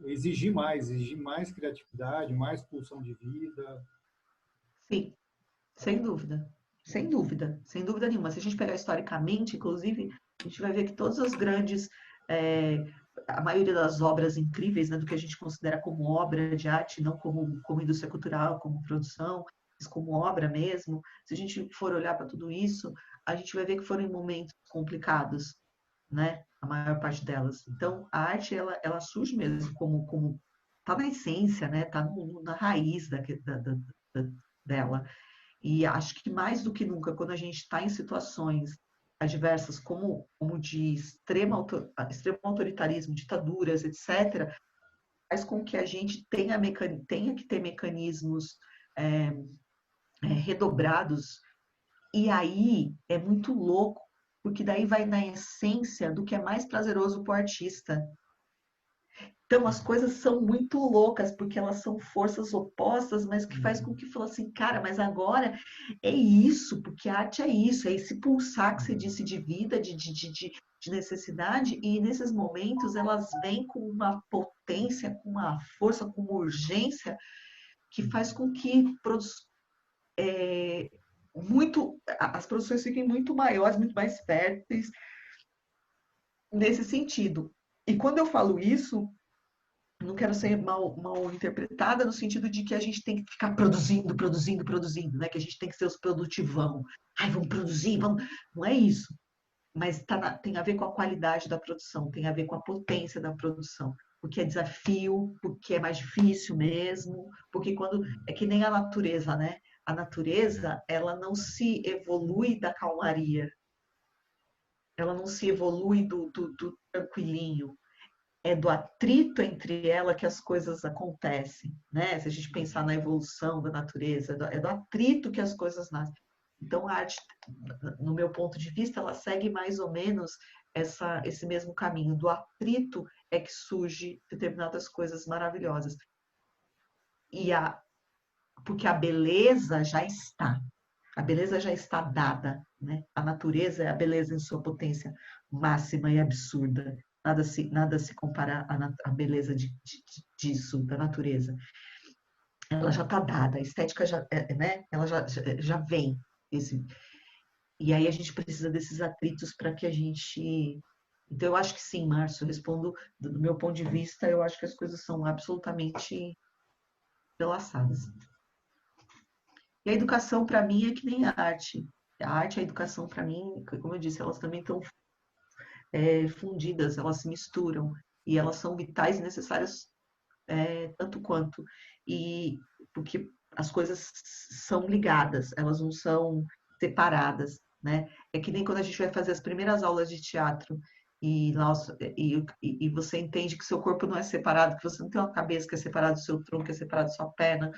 exigir mais criatividade, mais pulsão de vida. Sim, sem dúvida. Sem dúvida, sem dúvida nenhuma. Se a gente pegar historicamente, inclusive, a gente vai ver que todas as grandes, a maioria das obras incríveis, né, do que a gente considera como obra de arte, não como indústria cultural, como produção, mas como obra mesmo, se a gente for olhar para tudo isso, a gente vai ver que foram em momentos complicados, né? A maior parte delas. Então, a arte, ela surge mesmo como tá na essência, né? Tá na raiz dela. E acho que mais do que nunca, quando a gente está em situações adversas, como de extremo autoritarismo, ditaduras, etc., faz com que a gente tenha que ter mecanismos redobrados. E aí é muito louco, porque daí vai na essência do que é mais prazeroso para o artista. Então, as coisas são muito loucas, porque elas são forças opostas, mas que faz com que fala assim, cara, mas agora é isso, porque a arte é isso, é esse pulsar que você disse de vida, de necessidade, e nesses momentos elas vêm com uma potência, com uma força, com uma urgência, que faz com que as produções fiquem muito maiores, muito mais férteis, nesse sentido. E quando eu falo isso, não quero ser mal interpretada no sentido de que a gente tem que ficar produzindo, né? Que a gente tem que ser os produtivão. Ai, vamos produzir, vamos. Não é isso. Mas tem a ver com a qualidade da produção, tem a ver com a potência da produção. Porque é desafio, porque é mais difícil mesmo, porque quando... É que nem a natureza, né? A natureza, ela não se evolui da calmaria. Ela não se evolui do tranquilinho. É do atrito entre ela que as coisas acontecem, né? Se a gente pensar na evolução da natureza, é do atrito que as coisas nascem. Então, a arte, no meu ponto de vista, ela segue mais ou menos esse mesmo caminho. Do atrito é que surge determinadas coisas maravilhosas. Porque a beleza já está. A beleza já está dada, né? A natureza é a beleza em sua potência máxima e absurda. Nada se compara à beleza disso, da natureza. Ela já está dada, a estética já, né? Ela já vem. E aí a gente precisa desses atritos para que a gente... Então, eu acho que sim, Márcio, respondo do meu ponto de vista, eu acho que as coisas são absolutamente entrelaçadas. E a educação, para mim, é que nem a arte. A arte e a educação, para mim, como eu disse, elas também estão fundidas, elas se misturam. E elas são vitais e necessárias tanto quanto. E porque as coisas são ligadas, elas não são separadas, né? É que nem quando a gente vai fazer as primeiras aulas de teatro e você entende que seu corpo não é separado, que você não tem uma cabeça que é separada do seu tronco, que é separada da sua perna,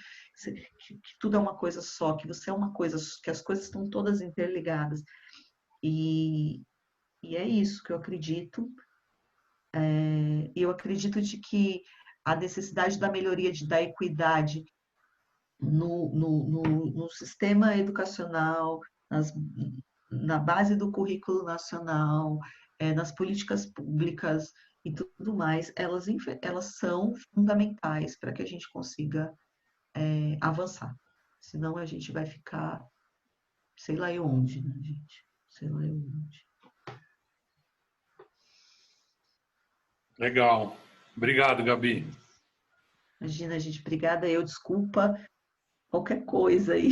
que tudo é uma coisa só, que você é uma coisa, que as coisas estão todas interligadas. E é isso que eu acredito. E eu acredito de que a necessidade da melhoria, da equidade no sistema educacional, na base do currículo nacional, nas políticas públicas e tudo mais, elas são fundamentais para que a gente consiga avançar. Senão a gente vai ficar, sei lá eu onde, né, gente? Sei lá eu onde. Legal. Obrigado, Gabi. Imagina, gente, obrigada. Desculpa qualquer coisa aí,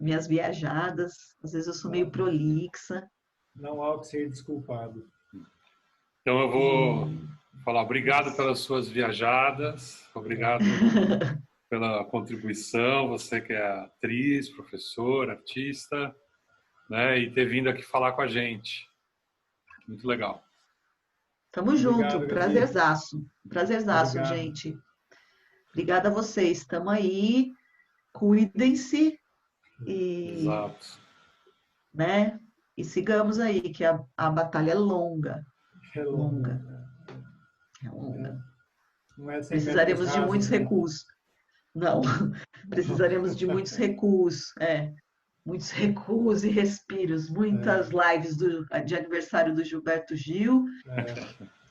minhas viajadas. Às vezes eu sou meio prolixa. Não há o que ser desculpado. Então eu vou falar obrigado pelas suas viajadas, obrigado pela contribuição, você que é atriz, professora, artista, né, e ter vindo aqui falar com a gente. Muito legal. Tamo junto, Gabi. prazerzaço. Prazerzaço, Obrigado. gente. Obrigada a vocês, tamo aí. cuidem-se e, Exato. né? E sigamos aí, que a batalha é longa, É longa, longa. é longa. Não é 100 metros Precisaremos de rasos, muitos né? recursos. Não, precisaremos de muitos recursos, muitos recuos e respiros, muitas lives de aniversário do Gilberto Gil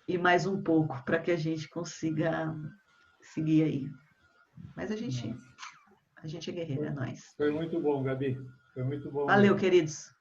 e mais um pouco para que a gente consiga seguir aí. Mas a gente é guerreiro, é nóis. Foi muito bom, Gabi. Foi muito bom Valeu, mesmo. queridos.